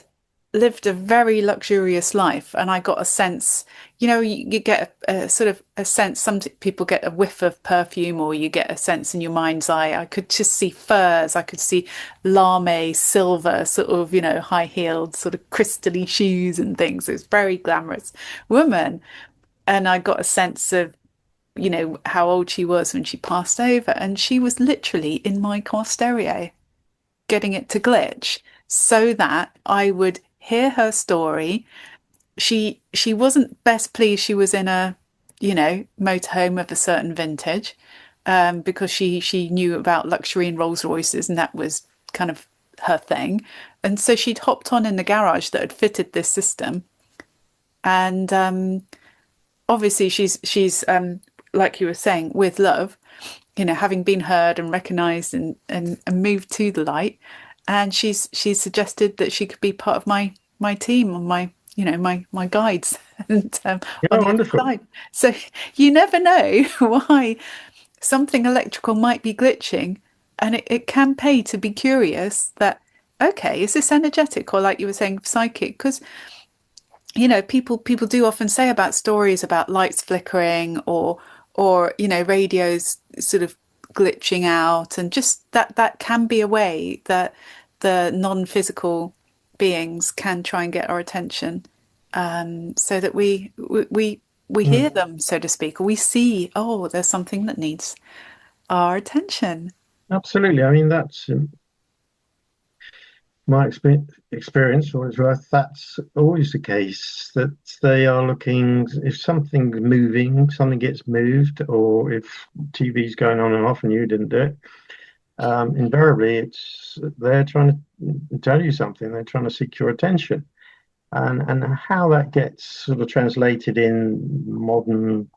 lived a very luxurious life. And I got a sense, you get a sort of a sense. Some people get a whiff of perfume, or you get a sense in your mind's eye. I could just see furs, I could see lame silver, sort of, high heeled, sort of crystally shoes and things. It was very glamorous woman. And I got a sense of, how old she was when she passed over. And she was literally in my car stereo, getting it to glitch so that I would hear her story. She wasn't best pleased she was in a, motorhome of a certain vintage, because she knew about luxury and Rolls Royces, and that was kind of her thing. And so she'd hopped on in the garage that had fitted this system. And obviously she's like you were saying, with love, having been heard and recognized and moved to the light. And she's suggested that she could be part of my team, on my, my guides, and on the other wonderful. side. So you never know why something electrical might be glitching, and it can pay to be curious that, okay, is this energetic, or like you were saying, psychic? Because people do often say about stories about lights flickering, or radios sort of glitching out, and just that can be a way that the non-physical beings can try and get our attention, so that we hear Mm, them, so to speak, or we see, oh, there's something that needs our attention. absolutely. I mean, that's my experience, for what it's worth. That's always the case, that they are looking, if something's moving, something gets moved, or if TV's going on and off and you didn't do it. Invariably, they're trying to tell you something. They're trying to seek your attention. and how that gets sort of translated in modern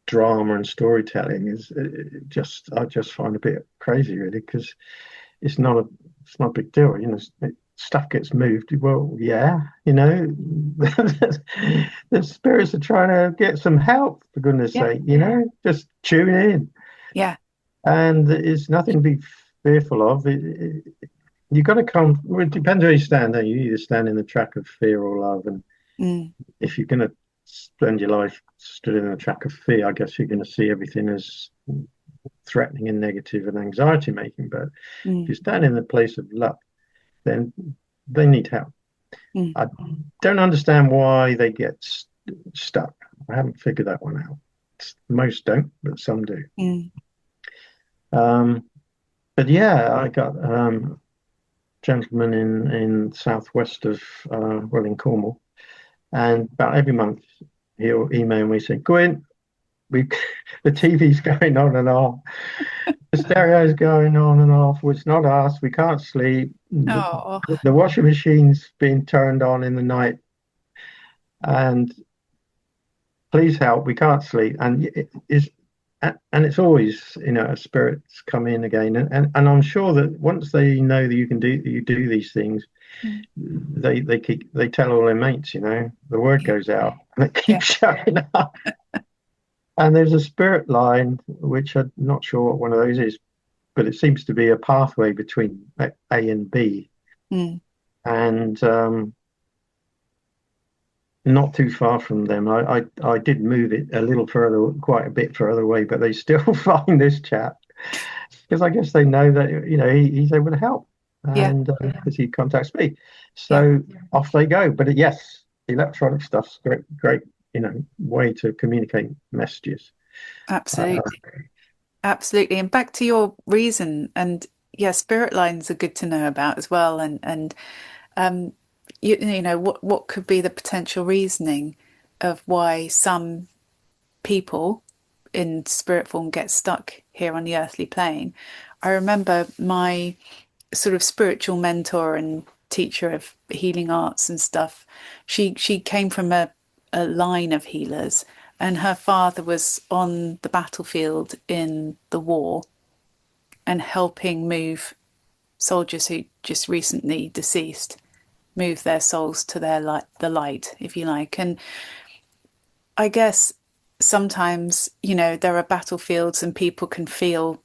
drama and storytelling is just I just find a bit crazy, really, because it's not a it's not a big deal, stuff gets moved. Well, yeah, the spirits are trying to get some help, for goodness Yeah. sake, just tune in, Yeah. and it's nothing to be fearful of. You've got to come. Well, it depends where you stand. Don't you? You either stand in the track of fear or love, and Mm. if you're going to spend your life stood in the track of fear, I guess you're going to see everything as threatening and negative and anxiety making. But if Mm. you stand in the place of love, then they need help. Mm. I don't understand why they get stuck. I haven't figured that one out. Most don't, but some do. Mm. Um, but yeah, I got gentleman in southwest of well, in Cornwall, and about every month he'll email me saying, Gwyn, we the TV's going on and off, the stereo's going on and off. Well, it's not us. We can't sleep. Oh, The washing machine's being turned on in the night, and please help. We can't sleep. And it's always spirits come in again, and I'm sure that once they know that you do these things, mm. they tell all their mates. The word Yeah. goes out, and it Yeah. keeps showing up. And there's a spirit line, which I'm not sure what one of those is, but it seems to be a pathway between A and B, Mm. and not too far from them. I did move it a little further, quite a bit further away, but they still find this chap because I guess they know that he's able to help, Yeah. and because he contacts me, Yeah. so off they go. But yes, electronic stuff's great, way to communicate messages. Uh, Absolutely. Absolutely. And back to your reason, and yeah, spirit lines are good to know about as well. And um, you know what could be the potential reasoning of why some people in spirit form get stuck here on the earthly plane. I remember my sort of spiritual mentor and teacher of healing arts and stuff. She came from a line of healers, and her father was on the battlefield in the war and helping move soldiers who just recently deceased move their souls to their light, the light, if you like. And I guess sometimes, there are battlefields and people can feel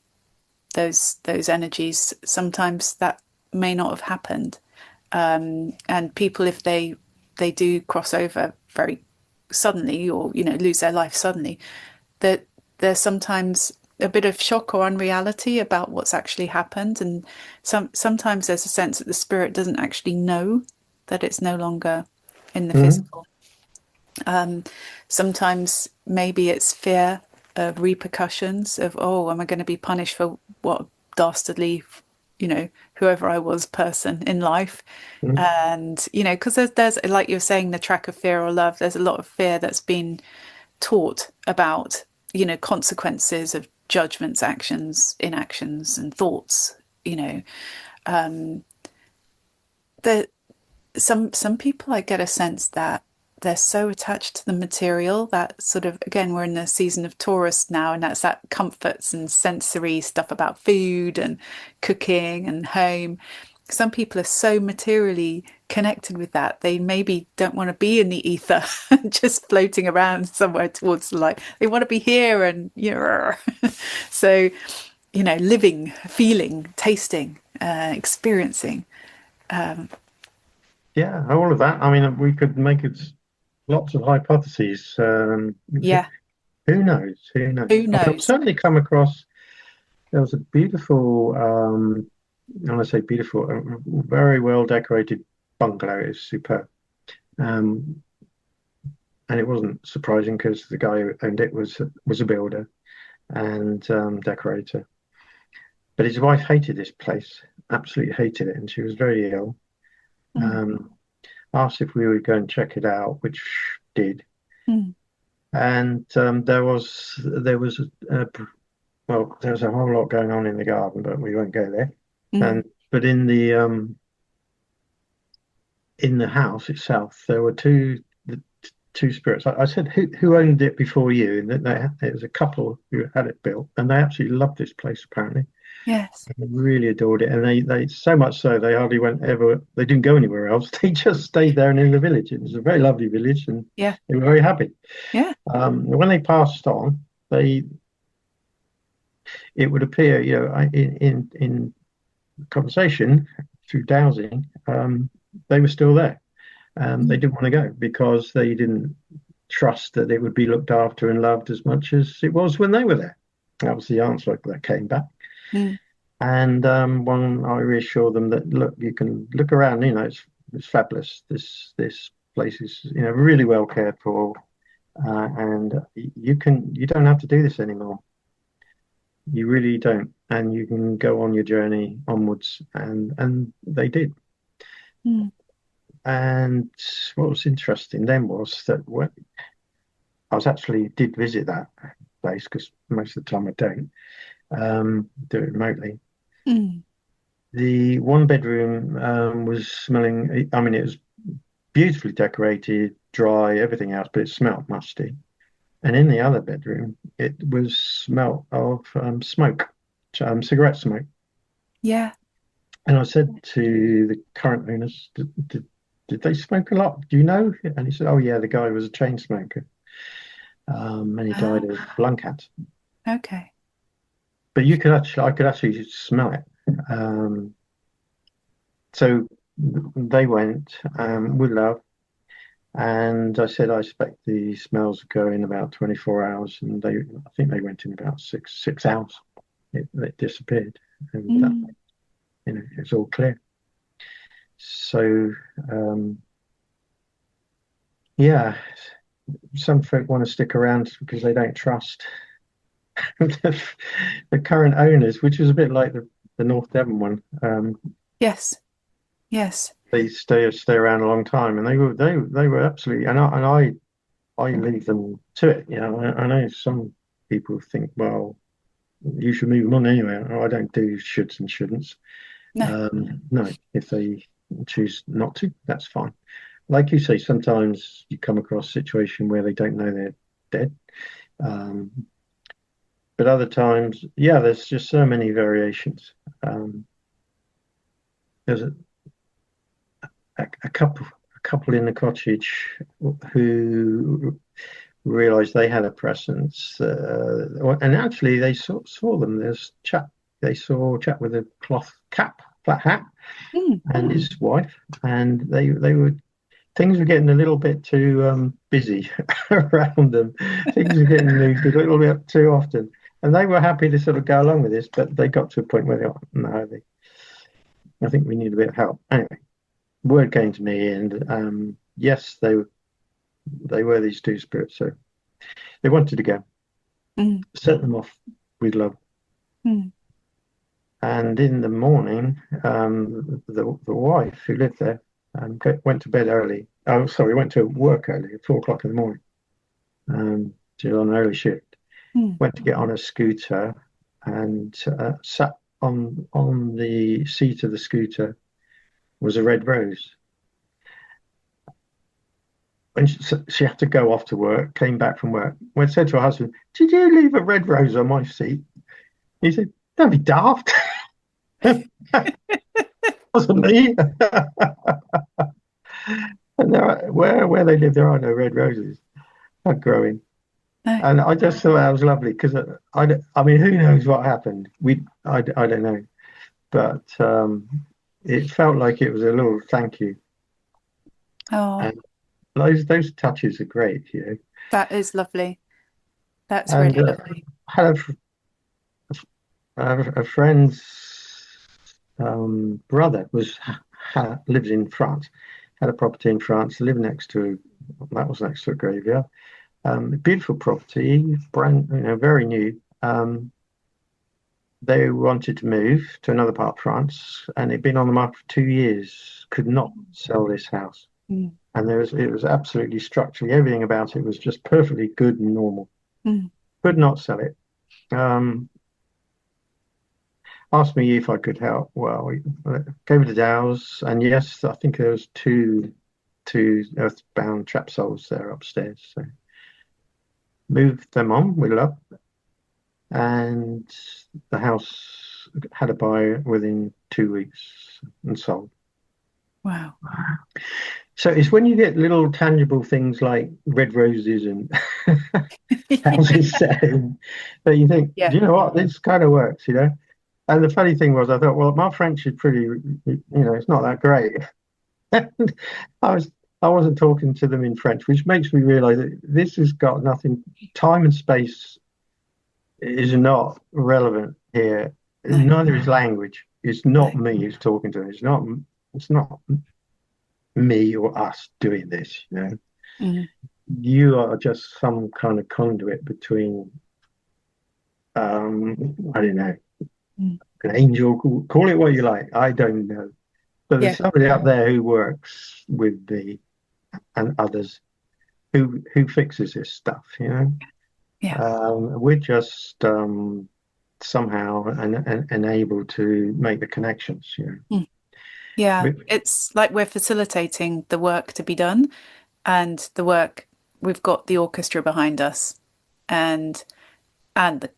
those energies. Sometimes that may not have happened. And people, if they do cross over very suddenly, or lose their life suddenly, that there's sometimes a bit of shock or unreality about what's actually happened, and sometimes there's a sense that the spirit doesn't actually know that it's no longer in the mhm, physical. Sometimes maybe it's fear of repercussions of, oh, am I going to be punished for what dastardly, whoever I was person in life. mhm, And because there's like you're saying, the track of fear or love, there's a lot of fear that's been taught about consequences of judgments, actions, inactions, and thoughts. That some people, I get a sense that they're so attached to the material, that sort of, again, we're in the season of Taurus now, and that's that comforts and sensory stuff about food and cooking and home. Some people are so materially connected with that, they maybe don't want to be in the ether just floating around somewhere towards the light. They want to be here and so living, feeling, tasting, experiencing. yeah, all of that. I mean, we could make it lots of hypotheses. Yeah. Who knows? Who knows? Who I mean, I've knows? certainly come across. There was a beautiful, when I say beautiful, a very well decorated bungalow. It's superb. Um, and it wasn't surprising because the guy who owned it was a builder and decorator. But his wife hated this place, absolutely hated it, and she was very ill. Mm. Um, Asked if we would go and check it out, which did. Mm. And there was well, there's a whole lot going on in the garden, but we won't go there. Mm. And but in the in the house itself, there were two spirits. I said, who owned it before you? And it was a couple who had it built, and they absolutely loved this place. Apparently, Yes. they really adored it, and they so much so they hardly went ever. They didn't go anywhere else. They just stayed there and in the village. It was a very lovely village, and Yeah. they were very happy. Yeah. When they passed on, they it would appear, in conversation through dowsing, they were still there. They Mm. didn't want to go because they didn't trust that it would be looked after and loved as much as it was when they were there. That was the answer that came back. Mm. And when I reassured them that, look, you can look around, it's fabulous. This place is, really well cared for, and you don't have to do this anymore. You really don't, and you can go on your journey onwards. And they did. Mm. And what was interesting then was that when I was actually did visit that place, because most of the time I don't do it remotely. Mm. The one bedroom was smelling. I mean, it was beautifully decorated, dry, everything else, but it smelled musty. And in the other bedroom, it was smelt of smoke, cigarette smoke. Yeah. And I said to the current owners, did they smoke a lot? Do you know? And he said, oh, yeah, the guy was a chain smoker. And he died Ah, of lung cancer. okay. But I could actually smell it. So they went with love, and I said I expect the smells to go in about 24 hours, and I think they went in about six hours. It disappeared, and that Mm. it's all clear. So yeah, some folk want to stick around because they don't trust the current owners, which is a bit like the North Devon one. Yes. Yes. They stay around a long time, and they were absolutely. And I leave them to it. I know some people think, well, you should move them on anyway. I don't do shoulds and shouldn'ts. No. No, if they choose not to, that's fine. Like you say, sometimes you come across a situation where they don't know they're dead. Um, but other times, yeah, there's just so many variations. There's a couple in the cottage who realized they had a presence, and actually they saw them. They saw a chap with a cloth cap, flat hat, Mm. and his wife, and they were things were getting a little bit too busy around them. Things were getting moved a little bit too often, and they were happy to sort of go along with this, but they got to a point where they were, no, I think we need a bit of help. Anyway, word came to me, and yes, they were these two spirits, so they wanted to go, Mm. set them off with love. Mm. And in the morning, the wife who lived there went to bed early. Oh, sorry, went to work early at 4 o'clock in the morning. She was on an early shift. Mm. Went to get on a scooter and sat on the seat of the scooter was a red rose. When she had to go off to work, came back from work, said to her husband, "Did you leave a red rose on my seat?" He said, "Don't be daft." Wasn't me. And where they live, there are no red roses not growing. No. And I just thought that was lovely because I mean, who knows what happened? I don't know, but it felt like it was a little thank you. Oh, And those touches are great. that is lovely. That's And really lovely. I had a friend's brother lives in France, had a property in France, lived next to that was next to a graveyard. Beautiful property, brand, very new. They wanted to move to another part of France, and it'd been on the market for 2 years. Could not sell this house, Mm. and it was absolutely structurally everything about it was just perfectly good and normal. Mm. Could not sell it. Um, asked me if I could help. Well, we gave it a douse, and yes, I think there was two earthbound trap souls there upstairs. So moved them on with love, and the house had a buyer within 2 weeks and sold. Wow. So it's when you get little tangible things like red roses and houses selling that you think, Yeah. do you know what, this kind of works, you know? And the funny thing was, I thought, well, my French is pretty, it's not that great. And I was, I wasn't talking to them in French, which makes me realize that this has got nothing, time and space is not relevant here. No. Neither is language. It's No. not me who's talking to them. It's not me or us doing this, you know. Mm. You are just some kind of conduit between, I don't know, Mm. an angel, call it what you like. I don't know. But there's Yeah. somebody out there who works with me and others who fixes this stuff, you know. Yeah. We're just somehow able to make the connections, you know. Mm. Yeah. But, It's like we're facilitating the work to be done, and the work, we've got the orchestra behind us, and the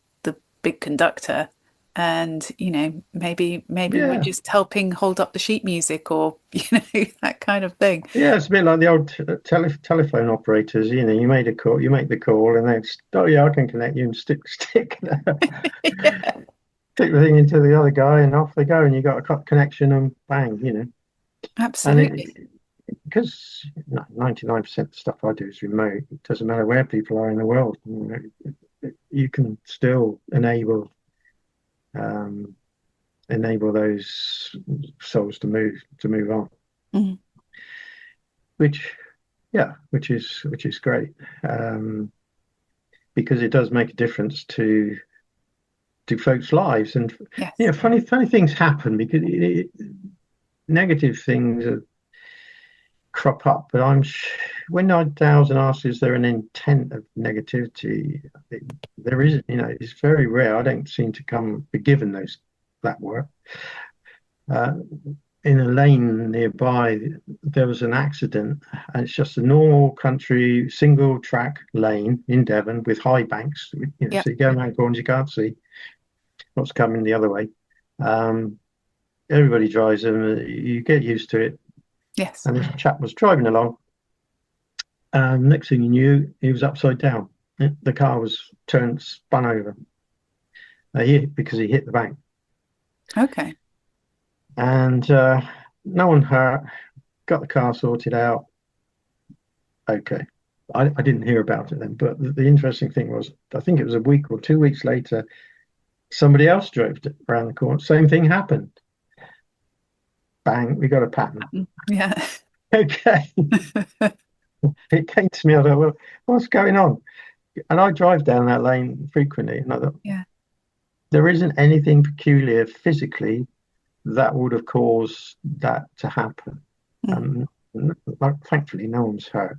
big conductor, and maybe we're yeah, just helping hold up the sheet music, or that kind of thing. yeah, it's a bit like the old telephone operators. You know, you made a call, you make the call, and then oh yeah, I can connect you and stick Yeah, stick the thing into the other guy, and off they go, and you got a connection, and bang, you know. And absolutely. because 99% of the stuff I do is remote, it doesn't matter where people are in the world. You can still um, enable those souls to move on, Mm. which yeah, which is great, um, because it does make a difference to folks' lives. And Yes. funny things happen because negative things crop up. But when I douse and ask, is there an intent of negativity? There isn't. It's very rare. I don't seem to be given that work. Uh, in a lane nearby, there was an accident, and it's just a normal country single track lane in Devon with high banks. Yeah. So you go around corners, you can't see what's coming the other way. Um, Everybody drives them. You get used to it. Yes. And this chap was driving along. Next thing you knew, he was upside down. The car was spun over because he hit the bank. Okay. And no one hurt. Got the car sorted out. Okay. I didn't hear about it then. But the interesting thing was, I think it was a week or 2 weeks later, somebody else drove around the corner. Same thing happened. Bang, we got a pattern. Yeah. Okay. It came to me, I thought, well, what's going on? And I drive down that lane frequently, and I thought, Yeah. there isn't anything peculiar physically that would have caused that to happen. Mm. Um, Thankfully, no one's hurt.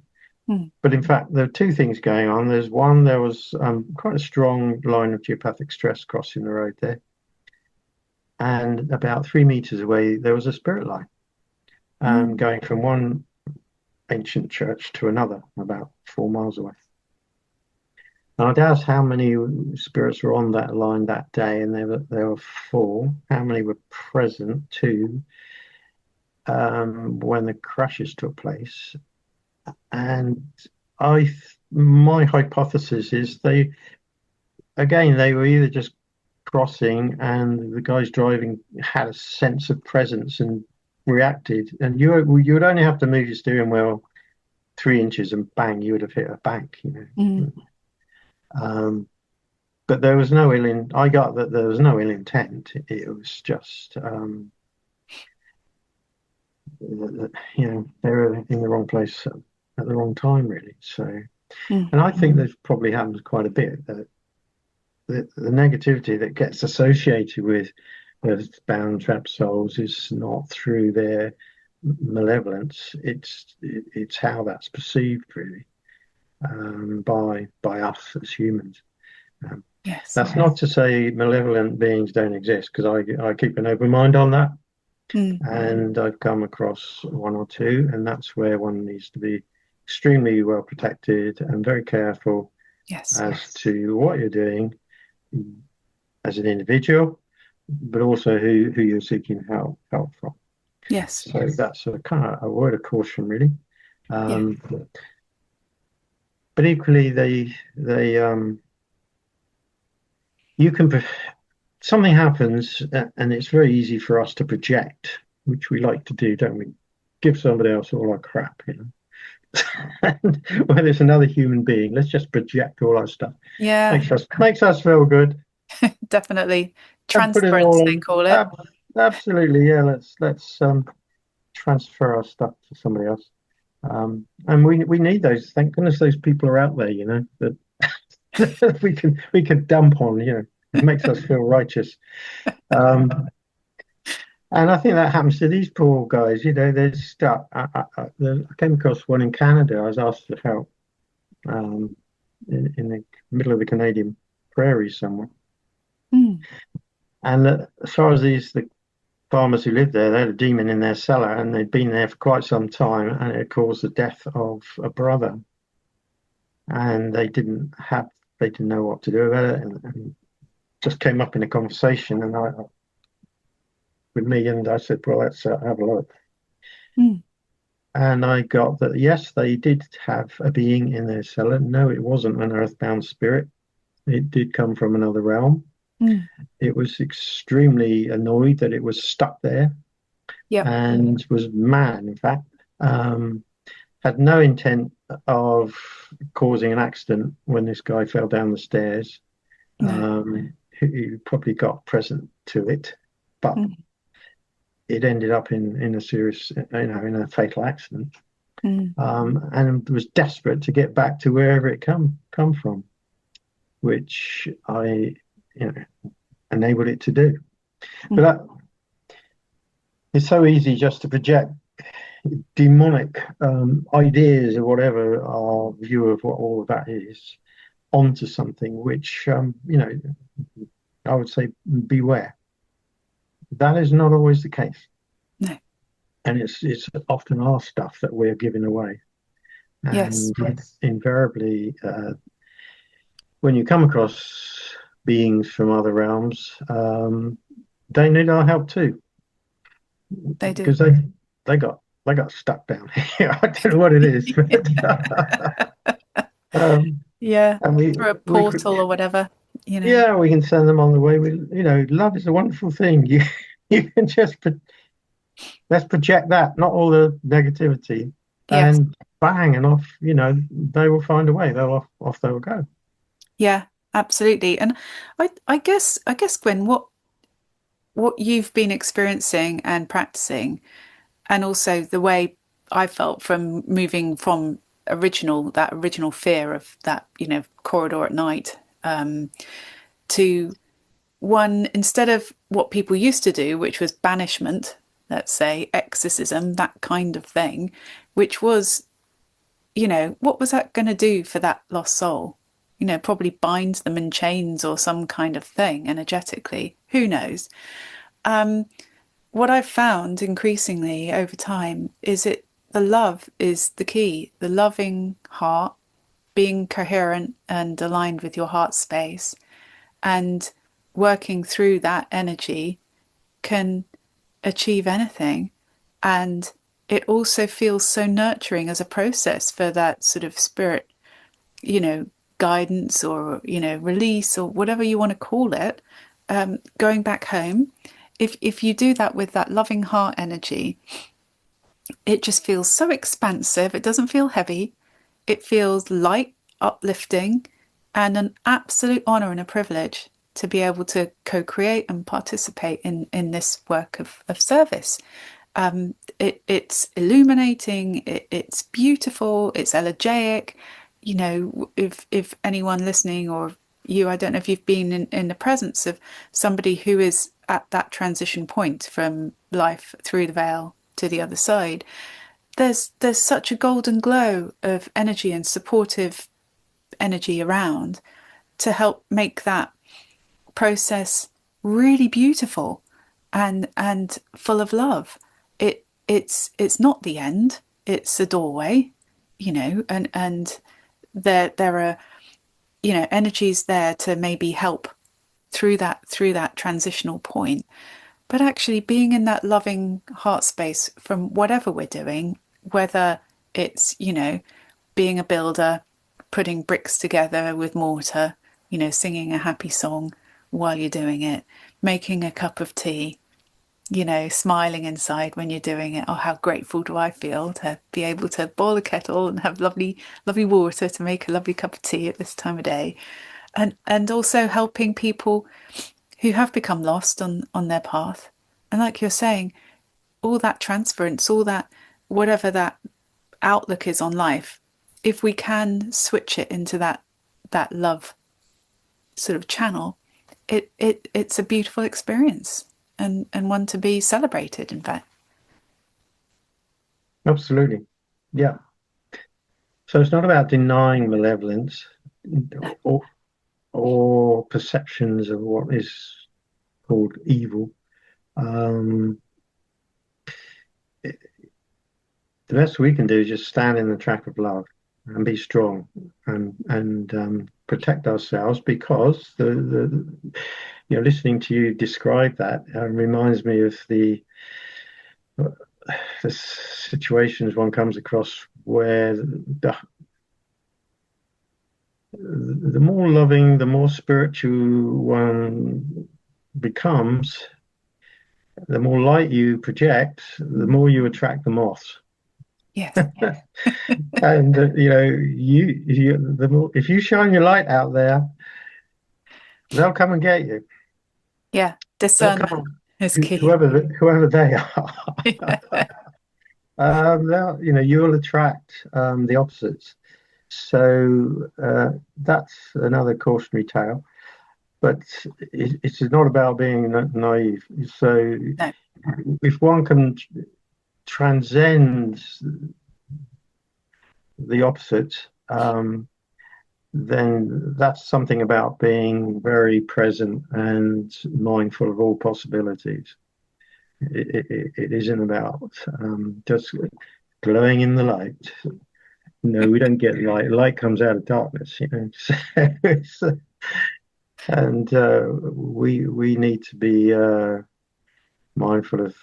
Mm. But in fact, there are two things going on. There was quite a strong line of geopathic stress crossing the road there. And about 3 meters away, there was a spirit line Mm. going from one ancient church to another, about 4 miles away. And I doubt how many spirits were on that line that day, and there were four. How many were present? Two, when the crashes took place. And my hypothesis is they were either just crossing, and the guys driving had a sense of presence and reacted. And you would only have to move your steering wheel 3 inches, and bang, you would have hit a bank. Mm. Um, but there was no I got that there was no ill intent. It was just, they were in the wrong place at the wrong time, really. So, Mm. and I think this probably happens quite a bit. That the negativity that gets associated with bound trap souls is not through their malevolence. It's how that's perceived, really, by us as humans. Yes. That's not to say malevolent beings don't exist, because I keep an open mind on that. Mm. And I've come across one or two, and that's where one needs to be extremely well protected and very careful Yes. as to what you're doing as an individual, but also who you're seeking help from. Yes. So that's a kind of a word of caution, really. Yeah. Um, but equally, they you can something happens, and it's very easy for us to project, which we like to do, don't we? Give somebody else all our crap, you know. And whether it's another human being, let's just project all our stuff. Yeah. Makes us feel good Definitely. and put it Transference, all they on. call it. Absolutely, yeah. Let's transfer our stuff to somebody else. And we need those. Thank goodness those people are out there, you know, that we can dump on. You know, it makes us feel righteous. Um, and I think that happens to these poor guys. You know, they're stuck. I came across one in Canada. I was asked for help um, in the middle of the Canadian prairies somewhere. Mm. And as far as the farmers who lived there, they had a demon in their cellar, and they'd been there for quite some time, and it caused the death of a brother. And they didn't know what to do about it, and just came up in a conversation, and with me, and I said, well, let's have a look. Mm. And I got that, yes, they did have a being in their cellar. No, it wasn't an earthbound spirit. It did come from another realm. Mm. It was extremely annoyed that it was stuck there Yep. and was mad, in fact. Um, had no intent of causing an accident when this guy fell down the stairs. No. He probably got present to it, but Mm. it ended up in a serious, in a fatal accident. Mm. And was desperate to get back to wherever it come from, which I, enabled it to do. But Mm. it's so easy just to project demonic ideas or whatever our view of what all of that is onto something, which I would say beware. That is not always the case, No. and it's often our stuff that we're giving away. Yes. And invariably, when you come across beings from other realms, they need our help too, They do. because they got stuck down here. I don't know what it is, but um, Yeah. and we Through a we could, portal or whatever, you know. yeah, we can send them on the way. Love is a wonderful thing. You can just let's project that, not all the negativity, Yes. and bang, and off. They will find a way. They'll off they will go. Yeah, absolutely. And I guess, Gwyn, what you've been experiencing and practicing, and also the way I felt from moving from that original fear of that, corridor at night, to one instead of what people used to do, which was banishment, let's say, exorcism, that kind of thing, which was, what was that going to do for that lost soul? Probably bind them in chains or some kind of thing energetically. Who knows? What I've found increasingly over time is the love is the key, the loving heart, being coherent and aligned with your heart space, and working through that energy can achieve anything. And it also feels so nurturing as a process for that sort of spirit, you know, guidance or, release or whatever you want to call it, going back home. If you do that with that loving heart energy, it just feels so expansive. It doesn't feel heavy. It feels light, uplifting, and an absolute honor and a privilege to be able to co-create and participate in this work of service. It's illuminating, it's beautiful, it's elegiac. If anyone listening or you, I don't know if you've been in the presence of somebody who is at that transition point from life through the veil to the other side, there's such a golden glow of energy and supportive energy around to help make that process really beautiful and full of love. It's not the end. It's a doorway, and there are energies there to maybe help through that transitional point. But actually being in that loving heart space from whatever we're doing, whether it's, being a builder, putting bricks together with mortar, singing a happy song while you're doing it, making a cup of tea, smiling inside when you're doing it. Oh, how grateful do I feel to be able to boil a kettle and have lovely, lovely water to make a lovely cup of tea at this time of day. And also helping people who have become lost on their path. And like you're saying, all that transference, all that, whatever that outlook is on life, if we can switch it into that love sort of channel, it's a beautiful experience and one to be celebrated, in fact. Absolutely. Yeah. So it's not about denying malevolence or or perceptions of what is called evil. Um, the best we can do is just stand in the track of love and be strong and protect ourselves, because listening to you describe that reminds me of the situations one comes across where the more loving, the more spiritual one becomes, the more light you project, the more you attract the moths. Yes. And the more, if you shine your light out there, they'll come and get you. Yeah. They'll Discernment come, is key. whoever they are. Yeah. You'll attract the opposites. So that's another cautionary tale. But it's not about being naive. So No. if one can transcend the opposite, then that's something about being very present and mindful of all possibilities. It isn't about just glowing in the light. No, we don't get light. Light comes out of darkness, So, and we need to be mindful of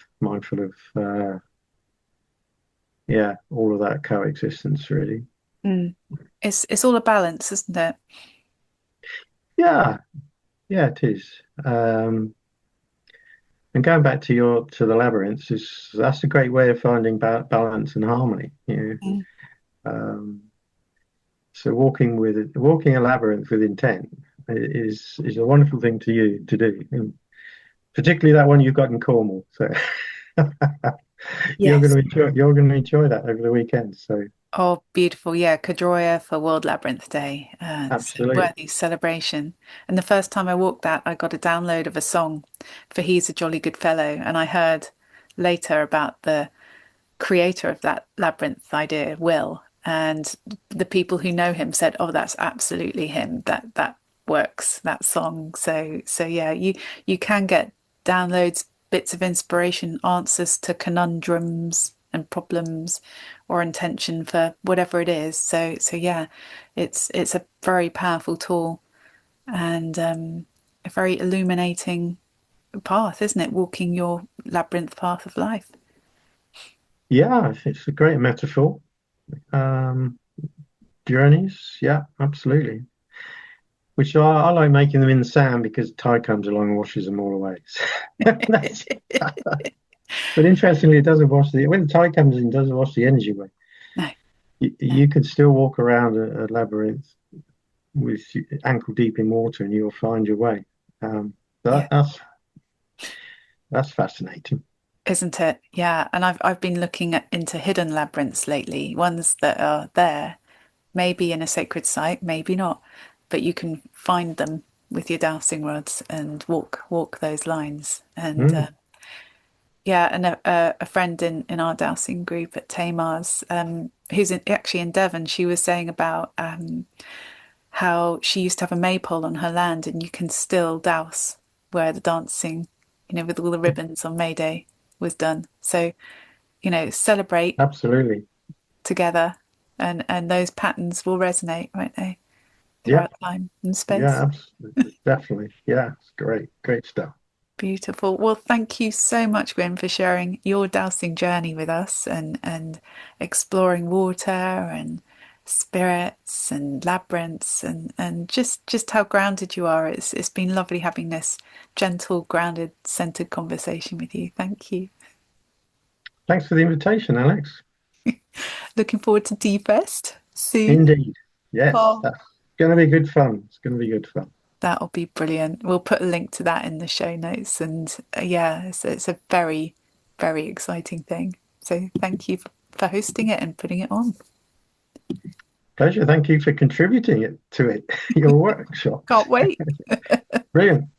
all of that coexistence, really. Mm. It's all a balance, isn't it? Yeah, yeah, it is. And going back to the labyrinths, that's a great way of finding balance and harmony. Mm. Um, so walking a labyrinth with intent is a wonderful thing to do, and particularly that one you've got in Cornwall. So Yes. you're going to enjoy that over the weekend. So Oh, beautiful. Yeah, Cadroia for World Labyrinth Day. It's a absolutely. worthy celebration. And the first time I walked that, I got a download of a song for He's a Jolly Good Fellow. And I heard later about the creator of that labyrinth idea, Will. And the people who know him said, "Oh, that's absolutely him. That works, that song." So yeah, you can get downloads, bits of inspiration, answers to conundrums and problems or intention for whatever it is. So yeah, it's a very powerful tool and a very illuminating path, isn't it? Walking your labyrinth path of life. Yeah, it's a great metaphor. Um, Journeys, yeah, absolutely. Which I like making them in the sand because the tide comes along and washes them all away. That's- but interestingly, it doesn't wash when the tide comes in, it doesn't wash the energy away. No, no. You can still walk around a labyrinth with ankle deep in water, and you'll find your way. Yeah. That's fascinating. Isn't it? Yeah. And I've been looking into hidden labyrinths lately, ones that are there, maybe in a sacred site, maybe not, but you can find them with your dowsing rods and walk those lines. And Mm, yeah, and a friend in our dowsing group at Tamar's, who's actually in Devon, she was saying about how she used to have a maypole on her land, and you can still douse where the dancing, with all the ribbons on May Day was done. So, celebrate Absolutely. together, and those patterns will resonate, won't they, Yeah. throughout time and Yeah, space. absolutely. Definitely. Yeah, it's great. Great stuff. Beautiful. Well, thank you so much, Gwyn, for sharing your dowsing journey with us, and exploring water and spirits and labyrinths, and just how grounded you are. It's been lovely having this gentle, grounded, centered conversation with you. Thank you. Thanks for the invitation, Alex. Looking forward to Tea Fest soon. Indeed. Yes, Oh, that's going to be good fun. It's going to be good fun. that'll be brilliant. We'll put a link to that in the show notes. And yeah, it's a very, very exciting thing. So thank you for hosting it and putting it on. Pleasure. Thank you for contributing it to it, your workshop. Can't wait. Brilliant.